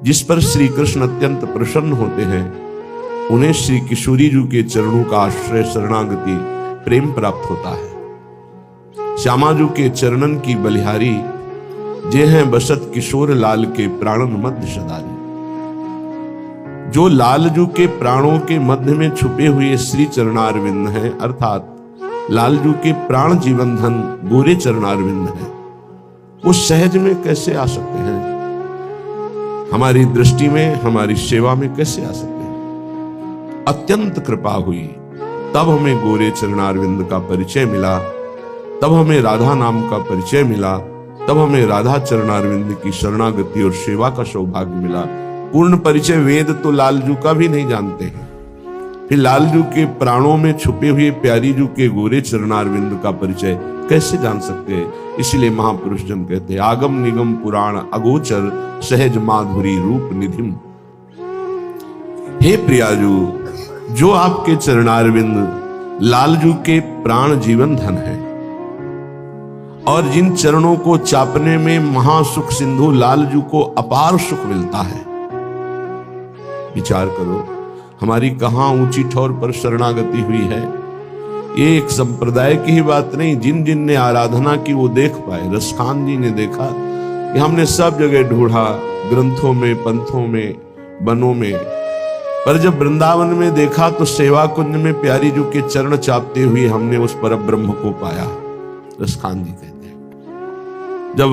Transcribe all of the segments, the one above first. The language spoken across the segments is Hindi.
जिस पर श्री कृष्ण अत्यंत प्रसन्न होते हैं, उन्हें श्री किशोरी जी के चरणों का आश्रय शरणागति प्रेम प्राप्त होता है। श्यामा जी के चरणन की बलिहारी, जे हैं बसत किशोर लाल के प्राणन मध्य सदारी। जो लालजू के प्राणों के मध्य में छुपे हुए श्री चरणारविंद हैं, अर्थात लालजू के प्राण जीवन धन गोरे चरणारविंद हैं, वो सहज में कैसे आ सकते हैं? हमारी दृष्टि में, हमारी सेवा में कैसे आ सकते हैं? अत्यंत कृपा हुई, तब हमें गोरे चरणारविंद का परिचय मिला, तब हमें राधा नाम का परिचय मिला, तब हमें राधा चरणारविंद की शरणागति और सेवा का सौभाग्य मिला। पूर्ण परिचय वेद तो लालजू का भी नहीं जानते हैं, फिर लालजू के प्राणों में छुपे हुए प्यारी जू के गोरे चरणारविंद का परिचय कैसे जान सकते हैं? इसलिए महापुरुष जन कहते हैं, आगम निगम पुराण अगोचर सहज माधुरी रूप निधिम। हे प्रियाजू, जो आपके चरणारविंद लालजू के प्राण जीवन धन है और जिन चरणों को चापने में महासुख सिंधु लालजू को अपार सुख मिलता है, विचार करो हमारी कहां ऊंची ठौर पर शरणागति हुई है। ये एक संप्रदाय की ही बात नहीं, जिन जिन ने आराधना की वो देख पाए। रसखान जी ने देखा कि हमने सब जगह ढूंढा, ग्रंथों में, पंथों में, वनों में, पर जब वृंदावन में देखा तो सेवा कुंज में प्यारी जू के चरण चापते हुए हमने उस परब्रह्म को पाया। रसखान जी कहते हैं, जब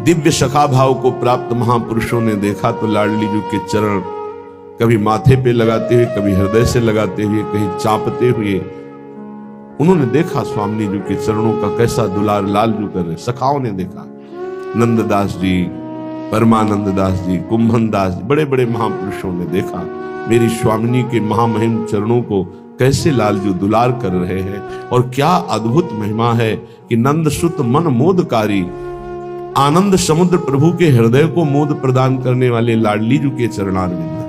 दिव्य सखा भाव को प्राप्त महापुरुषों ने देखा तो लाडली जू के चरण कभी माथे पे लगाते हुए, कभी हृदय से लगाते हुए, कहीं चापते हुए उन्होंने देखा स्वामी जी के चरणों का कैसा दुलार लालजू कर रहे। सखाओं ने देखा, नंददास जी, परमानंद दास जी, कुंभन दास जी, बड़े बड़े महापुरुषों ने देखा मेरी स्वामिनी के महामहिम चरणों को कैसे लालजू दुलार कर रहे हैं। और क्या अद्भुत महिमा है कि नंद सुत मन मोदकारी, आनंद समुद्र प्रभु के हृदय को मोद प्रदान करने वाले लाडली जू के चरणारविंद है।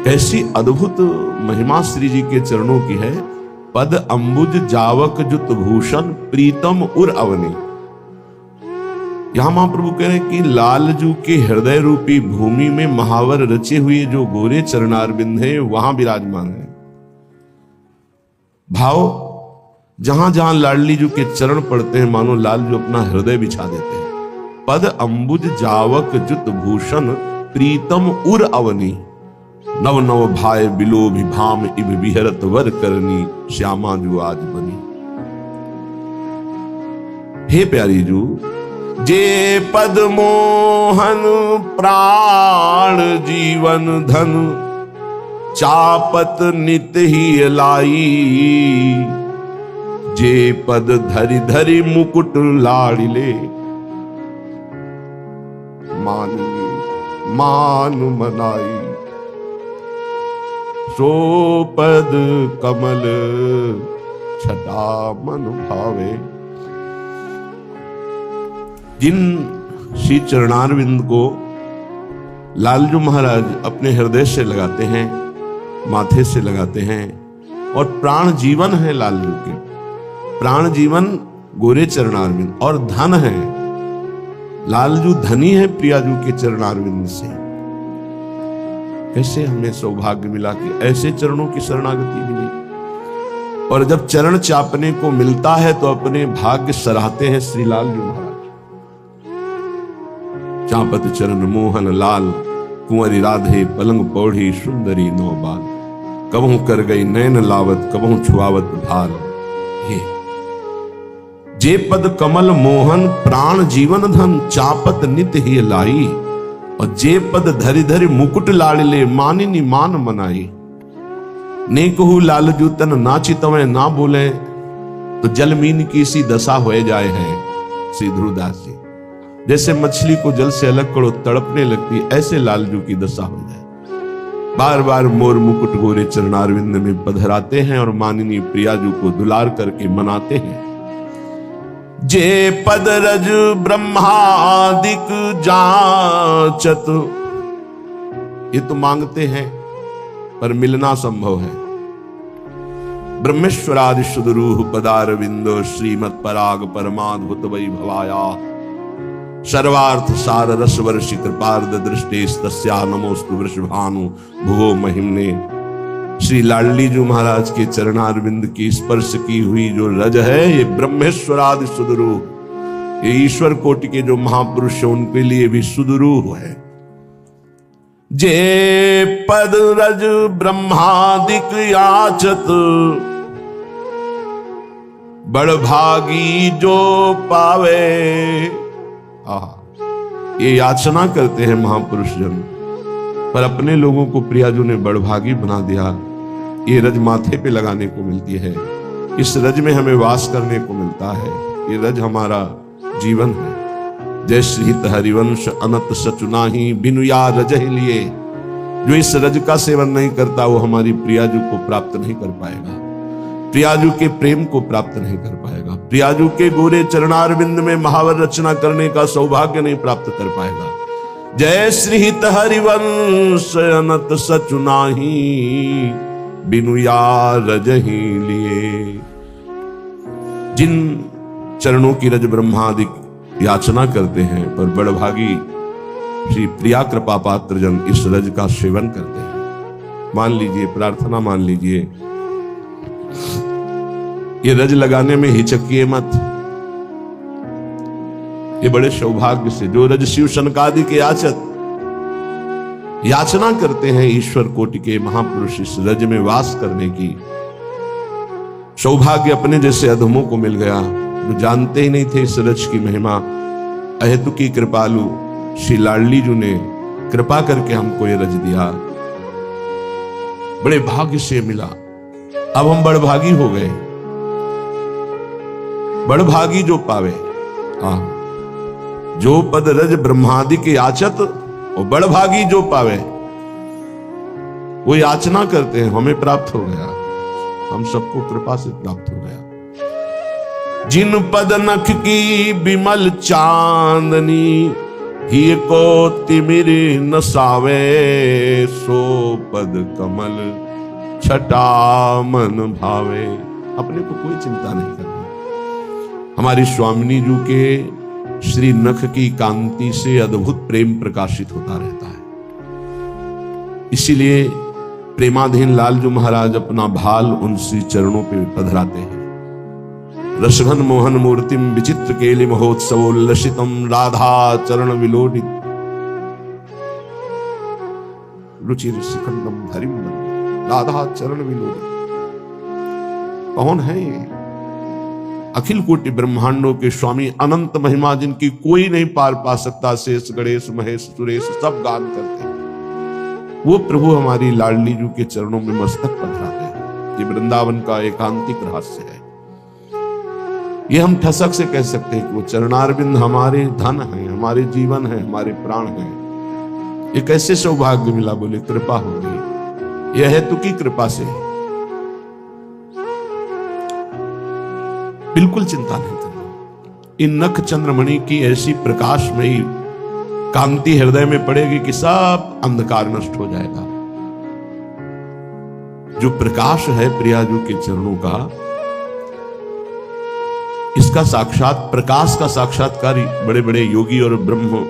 कैसी अद्भुत महिमा श्री जी के चरणों की है। पद अंबुज जावक जुत भूषण प्रीतम उर अवनी। यहां महाप्रभु कह रहे हैं कि लालजू के हृदय रूपी भूमि में महावर रचे हुए जो गोरे चरणारविंद है वहां विराजमान है। भाव जहां जहां लाडली जू के चरण पड़ते हैं मानो लालजू अपना हृदय बिछा देते हैं। पद अंबुज जावक जुत भूषण प्रीतम उर अवनी। नव नव भाई बिलो भाम इब विहरत वर करनी श्यामा जू आज बनी। हे प्यारी जू, जे पद मोहन प्राण जीवन धन चापत नित ही लाई। जे पद धरि धरि मुकुट लाड़िले मान मनाई। सो पद कमल छटा मन भावे। जिन श्री चरणारविंद को लालजू महाराज अपने हृदय से लगाते हैं, माथे से लगाते हैं, और प्राण जीवन है लालजू के, प्राण जीवन गोरे चरणारविंद और धन है। लालजू धनी है प्रियाजू के चरणारविंद से। कैसे हमें सौभाग्य मिला कि ऐसे चरणों की शरणागति मिली। और जब चरण चापने को मिलता है तो अपने भाग्य सराहते हैं श्री लालजू महाराज। चापत चरण मोहन लाल कुंवरी राधे पलंग पौड़ी सुंदरी नौ बाल। कबहू कर गई नैन लावत कबहू छुआवत भाल। हे जे पद कमल मोहन प्राण जीवन धन चापत नित ही लाई। और जे पद धरि धरि मुकुट लाड़िले मानिनी मान मनाई। ने कहू लालजू तन नाची तवे ना बोले तो जलमीन की सी दशा हो जाए है। श्री ध्रुवदास जी, जैसे मछली को जल से अलग करो तड़पने लगती, ऐसे लालजू की दशा हो जाए। बार बार मोर मुकुट गोरे चरणारविंद में पधराते हैं और माननीय प्रियाजू को दुलार करके मनाते हैं। जे पद रज ब्रह्मादिक जांचत। ये तो मांगते हैं पर मिलना संभव है। ब्रह्मेश्वरादि सुदरूह पदारविंदो श्रीमत् पराग परमाद्भुत वैभवाया। सर्वार्थ सार रस वर्षि कृपार्द दृष्टि तस्या नमोस्तु वृषभानु भुवो महिमने। श्री लाडली जी महाराज के चरणारविंद की स्पर्श की हुई जो रज है, ये ब्रह्मेश्वरादि सुदरूह, ये ईश्वर कोटि के जो महापुरुष हैं उनके लिए भी सुदरूह है। जे पद रज ब्रह्मादिक याचत, बड़भागी जो पावे। ये याचना करते हैं महापुरुष जन, पर अपने लोगों को प्रियाजू ने बड़भागी बना दिया। ये रज माथे पे लगाने को मिलती है, इस रज में हमें वास करने को मिलता है, ये रज हमारा जीवन है। जय श्री हरिवंश अनंत सचुनाही बिनु या रज लिए। जो इस रज का सेवन नहीं करता वो हमारी प्रियाजू को प्राप्त नहीं कर पाएगा, प्रियाजू के प्रेम को प्राप्त नहीं कर पाएगा, प्रियाजू के गोरे चरणारविंद में महावर रचना करने का सौभाग्य नहीं प्राप्त कर पाएगा। जय श्री हरिवंश अनंत सचुनाही बिनु या रजहि लिए। जिन चरणों की रज ब्रह्मादिक याचना करते हैं, पर बड़भागी श्री प्रिया कृपा पात्र जन इस रज का सेवन करते हैं। मान लीजिए, प्रार्थना मान लीजिए, ये रज लगाने में हिचकिए मत। ये बड़े सौभाग्य से जो रज शिव शनकादि के याचना करते हैं ईश्वर कोटि के महापुरुष, इस रज में वास करने की सौभाग्य अपने जैसे अधमों को मिल गया, जो जानते ही नहीं थे इस रज की महिमा। अहेतु की कृपालु श्री लाडली जी ने कृपा करके हमको ये रज दिया, बड़े भाग्य से मिला। अब हम बड़भागी हो गए। बड़भागी जो पावे, जो पद रज ब्रह्मादि के याचत, और बड़भागी जो पावे। वो याचना करते हैं, हमें प्राप्त हो गया, हम सबको कृपा से प्राप्त हो गया। जिन पद नख की बिमल चांदनी, ही को तिमिर नसावे, सो पद कमल छटा मन भावे। अपने को कोई चिंता नहीं करनी। हमारी स्वामिनी जी के श्री नख की कांति से अद्भुत प्रेम प्रकाशित होता रहता है। इसीलिए प्रेमाधीन लालजू महाराज अपना भाल उन श्री चरणों पे पधराते हैं। रसघन मोहन मूर्तिम विचित्र केलि महोत्सवोल्लसितम राधा चरण विलोडित रुचिर शिखंडम धरिम राधा चरण विलोडित। कौन है ये? अखिल कोटि ब्रह्मांडों के स्वामी, अनंत महिमा जिनकी कोई नहीं पार पा सकता। शेष गणेश महेश सुरेश सब गान करते हैं। वो प्रभु हमारी लाडली जी के चरणों में मस्तक पधराते हैं। ये वृंदावन का एकांतिक रहस्य है। ये हम ठसक से कह सकते हैं कि वो चरणारविंद हमारे धन है, हमारे जीवन है, हमारे प्राण है। ये कैसे सौभाग्य मिला? बोले कृपा हो गई। यह हेतु की कृपा से। बिल्कुल चिंता नहीं करनी। इन नख चंद्रमणि की ऐसी प्रकाशमयी कांति हृदय में पड़ेगी कि सब अंधकार नष्ट हो जाएगा। जो प्रकाश है प्रियाजू के चरणों का, इसका साक्षात प्रकाश का साक्षात्कार बड़े बड़े योगी और ब्रह्म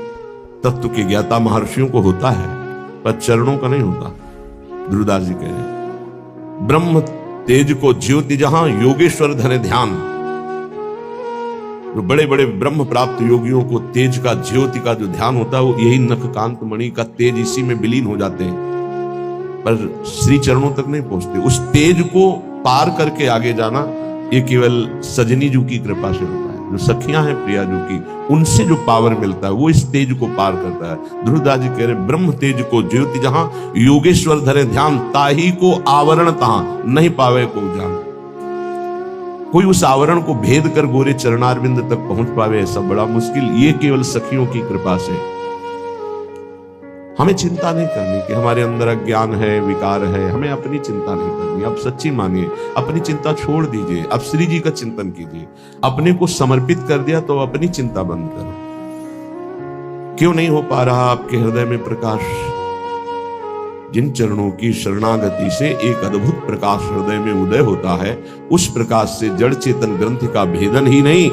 तत्व के ज्ञाता महर्षियों को होता है, पर चरणों का नहीं होता। ध्रुवदास जी कह रहे ब्रह्म तेज को ज्योति जहां योगेश्वर धरे ध्यान। जो बड़े बड़े ब्रह्म प्राप्त योगियों को तेज का, ज्योति का जो ध्यान होता है, वो यही नखकांत मणि का तेज इसी में विलीन हो जाते हैं, पर श्री चरणों तक नहीं पहुंचते। उस तेज को पार करके आगे जाना ये केवल सजनी जू की कृपा से होता है। जो सखियां हैं प्रियाजू की, उनसे जो पावर मिलता है वो इस तेज को पार करता है। ध्रुवदास जी कह रहे ब्रह्म तेज को ज्योति जहां योगेश्वर धरे ध्यान, ताही को आवरण तहां नहीं पावे को जान। कोई उस आवरण को भेद कर गोरे चरणारविंद तक पहुंच पावे ऐसा बड़ा मुश्किल, ये केवल सखियों की कृपा से। हमें चिंता नहीं करनी कि हमारे अंदर अज्ञान है, विकार है, हमें अपनी चिंता नहीं करनी। अब सच्ची मानिए, अपनी चिंता छोड़ दीजिए, अब श्री जी का चिंतन कीजिए। अपने को समर्पित कर दिया तो अपनी चिंता बंद करो। क्यों नहीं हो पा रहा आपके हृदय में प्रकाश? जिन चरणों की शरणागति से एक अद्भुत प्रकाश हृदय में उदय होता है, उस प्रकाश से जड़ चेतन ग्रंथ का भेदन ही नहीं,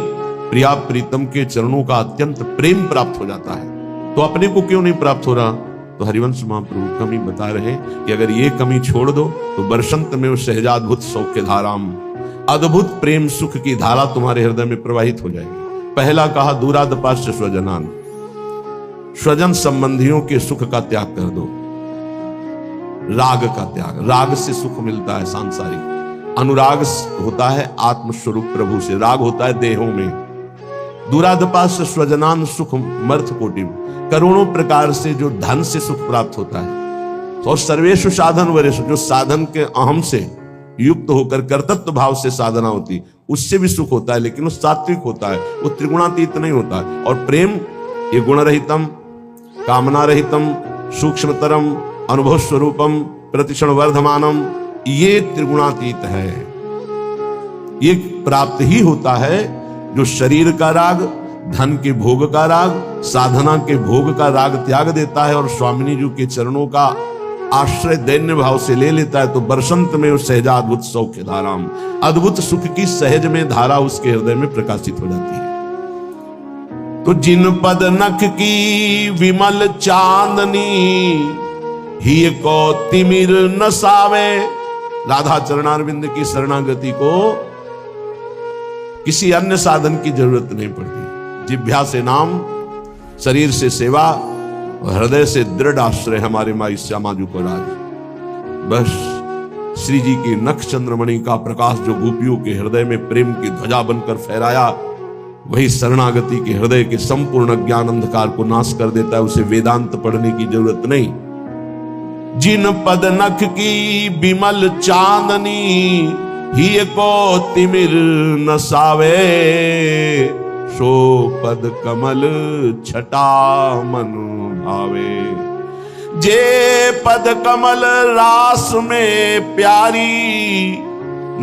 प्रिया प्रीतम के चरणों का अत्यंत प्रेम प्राप्त हो जाता है। तो अपने को क्यों नहीं प्राप्त हो रहा? तो हरिवंश महाप्रभु कमी बता रहे हैं कि अगर ये कमी छोड़ दो तो बरसंत में उस सहजाद्भुत सौख्य धाराम, अद्भुत प्रेम सुख की धारा तुम्हारे हृदय में प्रवाहित हो जाएगी। पहला कहा दूरादपास्य स्वजनान, स्वजन संबंधियों के सुख का त्याग कर दो, राग का त्याग। राग से सुख मिलता है सांसारिक, अनुराग होता है आत्मस्वरूप प्रभु से, राग होता है देहों में। दूरादपास्य स्वजनान सुख मर्थ कोटि, करोड़ों प्रकार से जो धन से सुख प्राप्त होता है। तो सर्वेषु साधन वरेषु, जो साधन के अहम से युक्त होकर कर्तव्य भाव से साधना होती, उससे भी सुख होता है, लेकिन वो सात्विक होता है, वो त्रिगुणातीत नहीं होता है। और प्रेम ये गुण रहितम, कामना रहितम, सूक्ष्मतरम, अनुभव स्वरूपम, प्रतिक्षण वर्धमानम, ये त्रिगुणातीत है। ये प्राप्त ही होता है जो शरीर का राग, धन के भोग का राग, साधना के भोग का राग त्याग देता है और स्वामिनी जी के चरणों का आश्रय दैन्य भाव से ले लेता है। तो बरसंत में उस सहजाद्भुत सौख्य धाराम, अद्भुत सुख की सहज में धारा उसके हृदय में प्रकाशित हो जाती है। तो जिन पद नख की विमल चांदनी, ही को तिमिर नसावे। राधा चरणारविंद की शरणागति को किसी अन्य साधन की जरूरत नहीं पड़ती। जिभ्या से नाम, शरीर से सेवा और हृदय से दृढ़ आश्रय हमारे माई श्यामा जी को राज। बस श्री जी की नख चंद्रमणि का प्रकाश जो गोपियों के हृदय में प्रेम की ध्वजा बनकर फहराया, वही शरणागति के हृदय के संपूर्ण ज्ञान अंधकार को नाश कर देता है। उसे वेदांत पढ़ने की जरूरत नहीं। जिन पद नख की विमल चांदनी, ही को तिमिर नसावे। सो पद कमल छटा मनु भावे। जे पद कमल रास में प्यारी,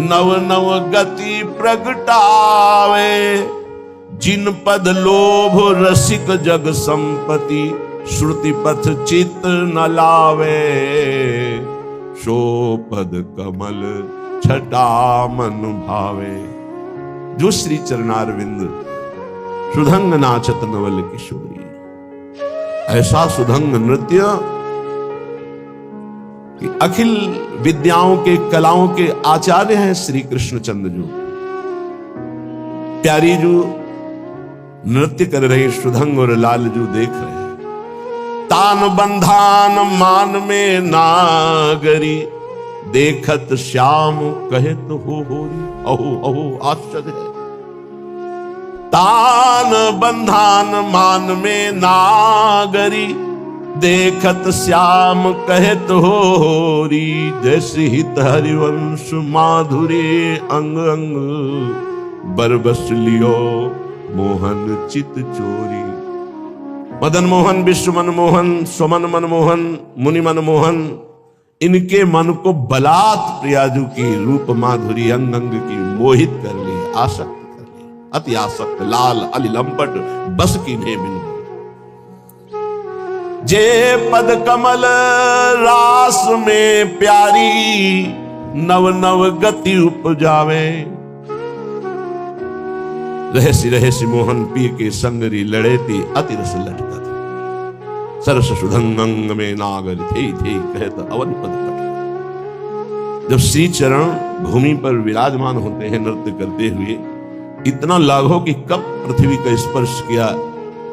नव नव गति प्रगटावे। जिन पद लोभ रसिक जग संपत्ति, श्रुति पथ चित न लावे। सो पद कमल छटा मन भावे। जो श्री चरणारविंद सुधंग नाचत नवल किशोरी, ऐसा सुधंग नृत्य कि अखिल विद्याओं के कलाओं के आचार्य हैं श्री कृष्णचंद्र जो। प्यारी जो नृत्य कर रहे सुधंग और लाल जो देख रहे हैं। तान बंधान मान में नागरी, देखत श्याम कहे तो हो होरी। अहो अहो आश्चर्य है। तान बंधान मान में नागरी, देखत श्याम कहे तो होरी। जैसे हित हरिवंश माधुरी, अंग अंग बरबस लियो मोहन चित चोरी। मदन मोहन, विश्व मनमोहन, स्वमन मनमोहन, मुनि मनमोहन, इनके मन को बलात् प्रियाजू की रूप माधुरी अंग अंग की मोहित कर ली, आसक्त कर ली। अति आसक्त लाल अलिलंपट बस की ने बिनु। जे पद कमल रास में प्यारी, नव नव गति उपजावे। रहसी रहसी मोहन पी के संगरी लड़ेती, अति रस लटकत। सरस सुधंग अंग में नागर थे कहत अवन पद पट। जब श्री चरण भूमि पर विराजमान होते हैं नृत्य करते हुए, इतना लाघव कि कब पृथ्वी का स्पर्श किया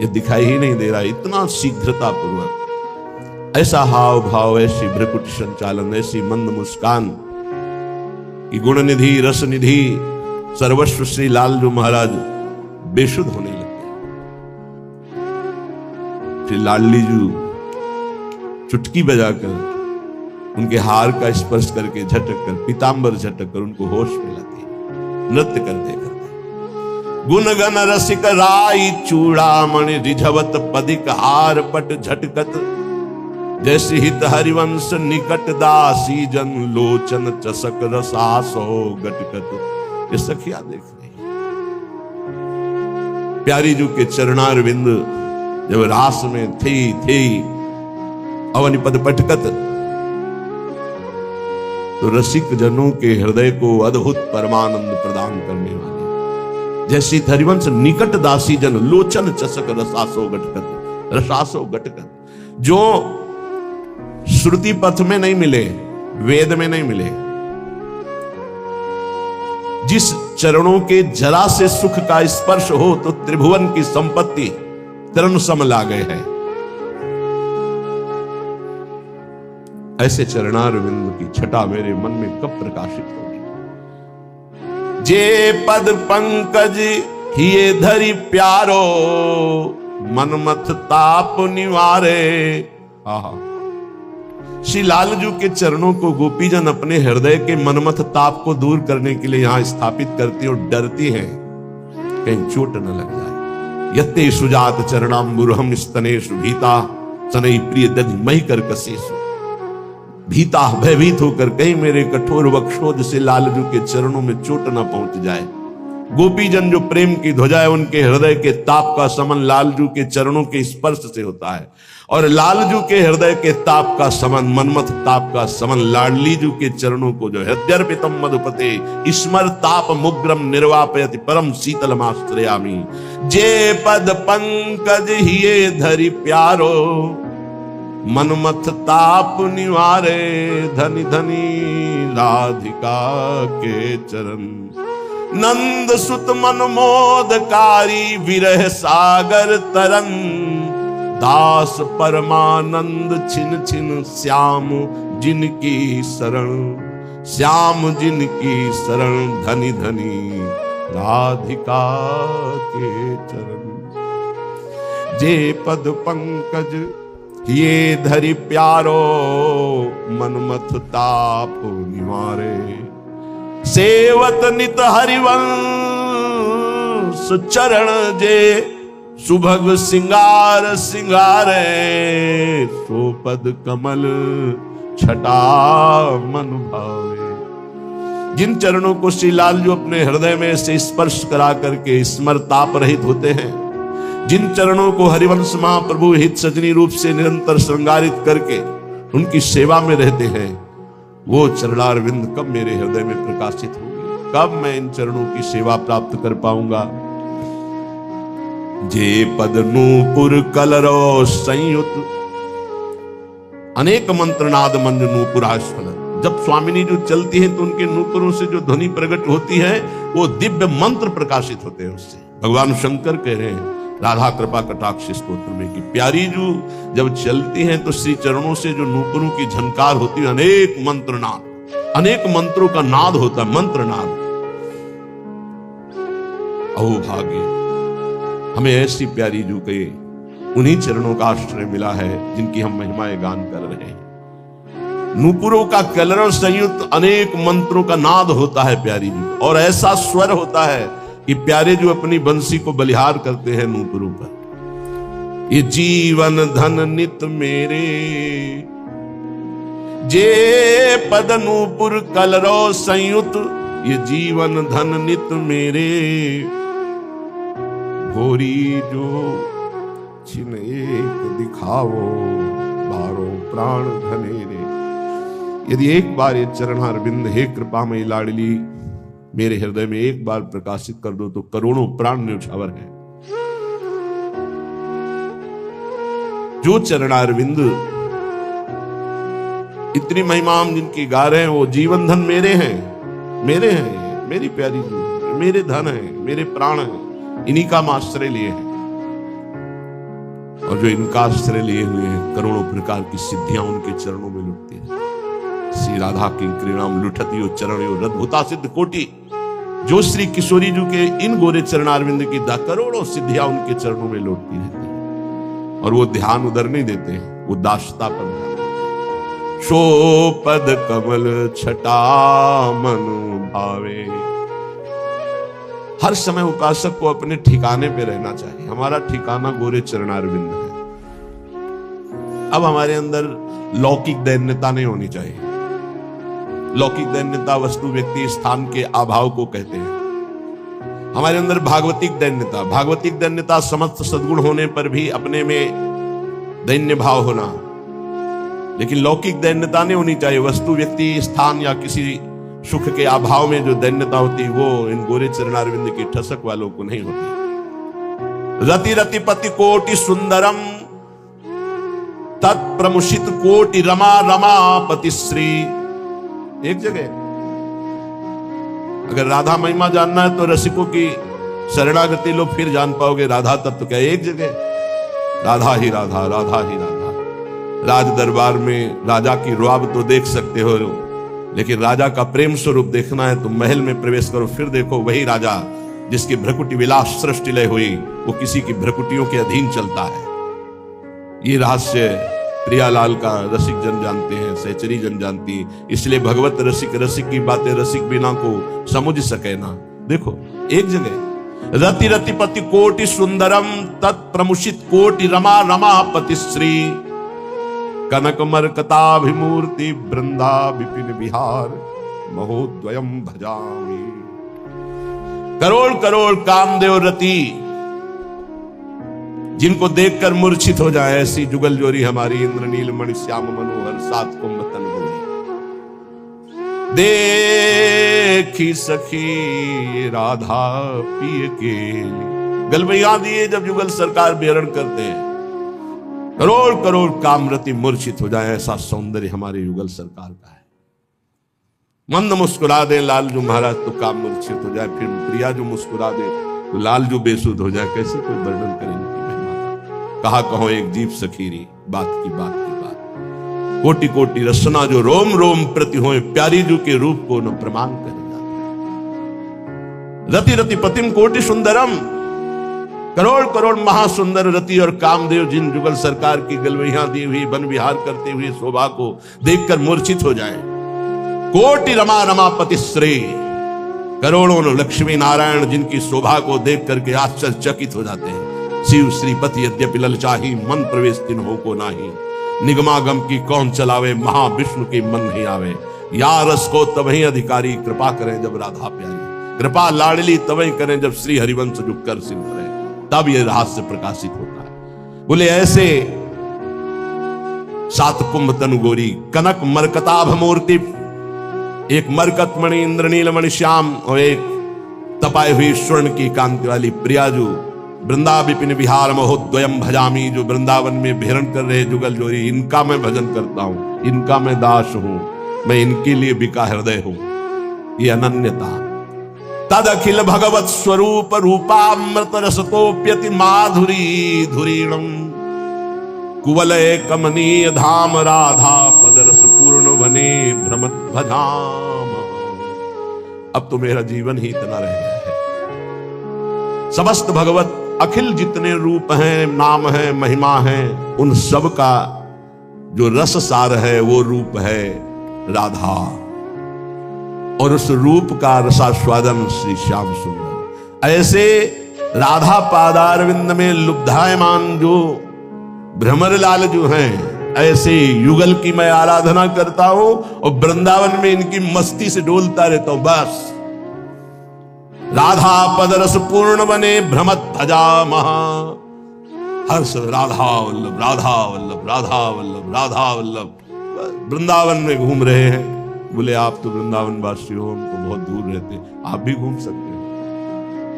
ये दिखाई ही नहीं दे रहा। इतना शीघ्रता पूर्वक ऐसा हाव भाव, ऐसी भ्रकुट संचालन, ऐसी मंद मुस्कान कि गुण निधि रस निधि सर्वस्व श्री लालजू महाराज बेशुद्ध होने लगे। श्री लाडली जी चुटकी बजाकर, उनके हार का स्पर्श करके झटक कर, पीतांबर झटक कर उनको होश में लाती, नृत्य करते करते। गुण गण रसिक राई चूड़ामणि, रिझवत पदिक हार पट झटकत। जैसे हित हरिवंश निकट दासी, जन लोचन चसक रसासो गटकत। ये सखिया देख रही। प्यारी जी के चरणारविंद जब रास में थे अवनि पद पटकत, तो रसिक जनों के हृदय को अद्भुत परमानंद प्रदान करने वाली, जैसी हरिवंश निकट दासी जन लोचन चसक रसासो गटकत, रसासो गटकत, जो श्रुति पथ में नहीं मिले, वेद में नहीं मिले, जिस चरणों के जरा से सुख का स्पर्श हो तो त्रिभुवन की संपत्ति तरण सम ला गए है, ऐसे चरणारविंद की छटा मेरे मन में कब प्रकाशित होगी। जे पद पंकज हिये धरि प्यारो, मनमथ ताप निवारे। आहा, श्री लालजू के चरणों को गोपीजन अपने हृदय के मनमथ ताप को दूर करने के लिए यहां स्थापित करती और डरती हैं कहीं चोट न लग जाए। यत्ते सुजात चरणाम्बुरहम स्तनेषु भीता, सनई प्रिय दधि मही कर कसेषु। भीता, भयभीत होकर कहीं मेरे कठोर वक्षोज से लालजू के चरणों में चोट न पहुंच जाए। गोपीजन जो प्रेम की ध्वजा है, उनके हृदय के ताप का समन लालजू के चरणों के स्पर्श से होता है, और लालजू के हृदय के ताप का समन, मनमथ ताप का समन लाडलीजू के चरणों को जो हृदयर्पितम मधुपते स्मर ताप मुग्रम निर्वापयति परम शीतलमाश्रयामि। जे पद पंकज हिये धरि प्यारो, मनमथ ताप निवारे। धनी धनी राधिका के चरण, नंद सुत मनमोदकारी विरह सागर तरन। दास परमानंद छिन छिन श्याम जिनकी शरण, श्याम जिनकी शरण। धनी धनी राधिका के चरण, जे पद पंकज ये धरि प्यारो, मनमथ ताप निवारे। सेवत नित हरिवंश चरण, जे सुभग सिंगार सिंगारे। सो पद कमल छटा मन भावे। जिन चरणों को श्री लालजू अपने हृदय में से स्पर्श करा करके स्मर ताप रहित होते हैं, जिन चरणों को हरिवंश महाप्रभु हित सजनी रूप से निरंतर श्रृंगारित करके उनकी सेवा में रहते हैं, वो चरणारविंद कब मेरे हृदय में प्रकाशित होंगे, कब मैं इन चरणों की सेवा प्राप्त कर पाऊंगा। जे पद नूपुर कलरो संयुत, अनेक मंत्रनाद मंज नूपुरास्फल। जब स्वामिनी जो चलती है तो उनके नूपुरों से जो ध्वनि प्रकट होती है वो दिव्य मंत्र प्रकाशित होते हैं उससे। भगवान शंकर कह रहे हैं राधा कृपा कटाक्ष स्तोत्र में कि प्यारी जू जब चलती हैं तो श्री चरणों से जो नूपुरों की झनकार होती है, अनेक मंत्रनाद, अनेक मंत्रों का नाद होता है, मंत्रनाद। अहो भाग्य, हमें ऐसी प्यारी जू के उन्हीं चरणों का आश्रय मिला है जिनकी हम महिमाएं गान कर रहे हैं। नूपुरों का कलरव संयुक्त अनेक मंत्रों का नाद होता है प्यारी जू, और ऐसा स्वर होता है कि प्यारे जो अपनी बंसी को बलिहार करते हैं नूपुरों पर। ये जीवन धन नित मेरे, जे पद नूपुर कलरो संयुत। ये जीवन धन नित मेरे, भोरी जो छिन एक दिखावो, बारो प्राण धनेरे। यदि एक बार ये चरणारविंद हे कृपामयी लाडली मेरे हृदय में एक बार प्रकाशित कर दो तो करोड़ों प्राण न्यौछावर है। जो चरणारविंद इतनी महिमा हम जिनकी गा रहे हैं, वो जीवन धन मेरे हैं, मेरे हैं, मेरी प्यारी जी, मेरे धन है, मेरे प्राण है, इन्हीं का हम आश्रय लिए हैं। और जो इनका आश्रय लिए हुए हैं, करोड़ों प्रकार की सिद्धियां उनके चरणों में लुटती है। श्री राधा किंकरी नाम लुठती चरण यो रद्भुता सिद्ध कोटि। जो श्री किशोरी जी के इन गोरे चरणारविंद की करोड़ों सिद्धियां उनके चरणों में लौटती रहती है, और वो ध्यान उधर नहीं देते हैं, वो दासता पर ध्यान देते हैं। शो पद कमल छटा मन भावे। हर समय उपासक को अपने ठिकाने पे रहना चाहिए। हमारा ठिकाना गोरे चरणारविंद है। अब हमारे अंदर लौकिक दैन्यता नहीं होनी चाहिए। लौकिक दैन्यता वस्तु व्यक्ति स्थान के अभाव को कहते हैं। हमारे अंदर भागवतिक दैन्यता, भागवतिक दैन्यता समस्त सद्गुण होने पर भी अपने में दैन्य भाव होना, लेकिन लौकिक दैन्यता नहीं होनी चाहिए। वस्तु व्यक्ति स्थान या किसी सुख के अभाव में जो दैन्यता होती वो इन गोरे चरणारविंद की ठसक वालों को नहीं होती। रति रति पति कोटि सुंदरम तत्प्रमुषित कोटि रमा रमा पतिश्री। एक जगह अगर राधा महिमा जानना है तो रसिकों की शरणागति लो, फिर जान पाओगे राधा तत्व क्या। एक जगह राधा ही राधा, राधा ही राधा। राज दरबार में राजा की रुआब तो देख सकते हो, लेकिन राजा का प्रेम स्वरूप देखना है तो महल में प्रवेश करो, फिर देखो वही राजा जिसकी भ्रकुटी विलास सृष्टि लय हुई वो किसी की भ्रकुटियों के अधीन चलता है। ये रहस्य प्रियालाल का रसिक जन जानते हैं, सहचरी जन जानती है। इसलिए भगवत रसिक रसिक की बातें रसिक बिना को समझ सके ना। देखो एक जगह रति रति पति कोटि सुंदरम तत्प्रमुषित कोटि रमा रमा पतिश्री कनक मरकताभिमूर्ति वृंदा विपिन विहार महोद्वयम भजामि। करोड़ करोड़ कामदेव रति जिनको देखकर मूर्छित हो जाए, ऐसी जुगल जोरी हमारी इंद्रनील मणि श्याम मनोहर सात कुंभ तन गोरी। देखी सखी राधा पिय के गलबैया दिए जब युगल सरकार बेहरण करते हैं, करोड़ करोड़ कामरति मूर्छित हो जाए, ऐसा सौंदर्य हमारे युगल सरकार का है। मंद मुस्कुरा दे लालजू महाराज तो काम मूर्छित हो जाए, फिर प्रिया जो मुस्कुरा दे तो लालजू बेसुध हो जाए। कैसे कोई वर्णन करें इनकी महिमा का। कहा कहो एक जीव सखीरी बात की बात की बात। कोटि कोटि रसना जो रोम रोम प्रति होए, प्यारी जू के रूप को न प्रमाण कर जाता। रति रति पतिम कोटि सुंदरम, करोड़ करोड़ महासुंदर रति और कामदेव जिन जुगल सरकार की गलवैया दी हुई वन विहार करते हुए शोभा को देखकर मूर्छित हो जाए। कोटि रमा रमा पतिश्री, करोड़ों लक्ष्मी नारायण जिनकी शोभा को देख करके आश्चर्यचकित हो जाते हैं। शिव श्रीपति यद्यपि ललचाही मन प्रवेश तिन हो को नाही, निगमागम की कौन चलावे महाविष्णु की मन नहीं आवे। या रस को तबही अधिकारी कृपा करें जब राधा प्यारी, कृपा लाडली तबही करें जब श्री हरिवंश जुग कर सिंह करें, तब यह रहस्य प्रकाशित होता है। बोले ऐसे सात कुंभ तनु गोरी कनक मरकताभ मूर्ति, एक मरकत मणि इंद्रनील मणि श्याम और एक तपाई हुई स्वर्ण की कांति वाली प्रियाजू वृंदा विपिन विहार महोद्वयम भजामी, जो वृंदावन में विहरण कर रहे जुगल जोरी, इनका मैं भजन करता हूं, इनका मैं दास हूं, मैं इनके लिए बिका हृदय हूं। ये अनन्यता तद अखिल भगवत स्वरूप रूपामृत रसतोप्यति माधुरी धुरीणम कुवलय कमनीय धाम राधा पदरस पूर्ण बने भ्रमत भजाम। अब तो मेरा जीवन ही इतना रह गया है। समस्त भगवत अखिल जितने रूप हैं, नाम है, महिमा है, उन सब का जो रस सार है वो रूप है राधा, और उस रूप का रसास्वादन श्री श्याम सुंदर। ऐसे राधा पादारविंद में लुब्धायमान जो भ्रमरलाल जो हैं, ऐसे युगल की मैं आराधना करता हूं और वृंदावन में इनकी मस्ती से डोलता रहता हूं। बस राधा पदरस पूर्ण बने भ्रमत भजा महा, हर्ष राधा वल्लभ राधा वल्लभ राधा वल्लभ राधा वल्लभ। वृंदावन में घूम रहे हैं। बोले आप तो वृंदावन वासी हो, हम तो बहुत दूर रहते, आप भी घूम सकते हो।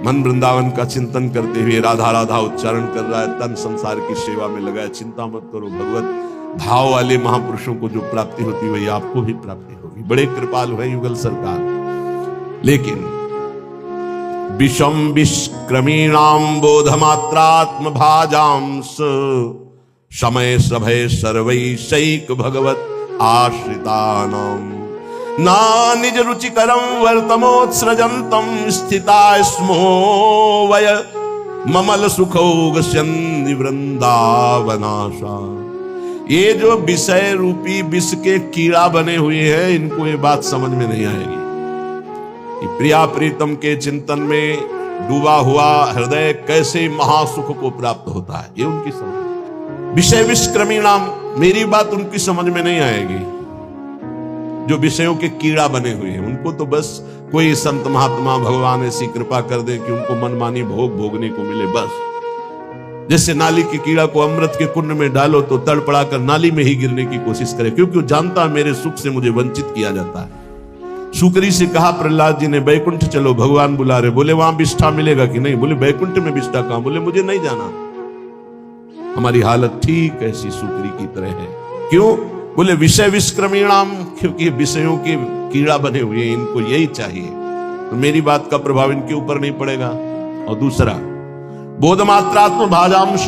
मन वृंदावन का चिंतन करते हुए राधा राधा उच्चारण कर रहा है, तन संसार की सेवा में लगा है। चिंता मत करो, भगवत भाव वाले महापुरुषों को जो प्राप्ति होती है वही आपको भी प्राप्ति होगी। बड़े कृपालु है युगल सरकार। लेकिन विषम विष्क्रमीणाम बोधमात्रात्म भाजांस समय सभय सर्वैषैक भगवत आश्रितानाम ना निज रुचिकरम वर्तमोत्सृजन्तम स्थिता स्मो वय ममल सुखोगस्यन्ति वृंदावनाशा। ये जो विषय रूपी विष के कीड़ा बने हुए हैं, इनको ये बात समझ में नहीं आएगी कि प्रिया प्रीतम के चिंतन में डूबा हुआ हृदय कैसे महासुख को प्राप्त होता है, ये उनकी समझ। विषय विष्क्रमी नाम, मेरी बात उनकी समझ में नहीं आएगी। जो विषयों के कीड़ा बने हुए हैं उनको तो बस कोई संत महात्मा भगवान ऐसी कृपा कर दे कि उनको मनमानी भोग भोगने को मिले, बस। जैसे नाली के कीड़ा को अमृत के कुंड में डालो तो तड़पड़ा कर नाली में ही गिरने की कोशिश करे, क्योंकि वो जानता है मेरे सुख से मुझे वंचित किया जाता है। सुकरी से कहा प्रहलाद जी ने, बैकुंठ चलो, भगवान बुला रहे। बोले वहां विष्ठा मिलेगा कि नहीं? बोले बैकुंठ में विष्ठा कहां? बोले मुझे नहीं जाना। हमारी हालत ठीक ऐसी सुकरी की तरह है। क्यों? बोले विषय विष्क्रमीणाम, क्योंकि विषयों के कीड़ा बने हुए, इनको यही चाहिए, तो मेरी बात का प्रभाव इनके ऊपर नहीं पड़ेगा। और दूसरा, बोधमात्रात्म भाजांश,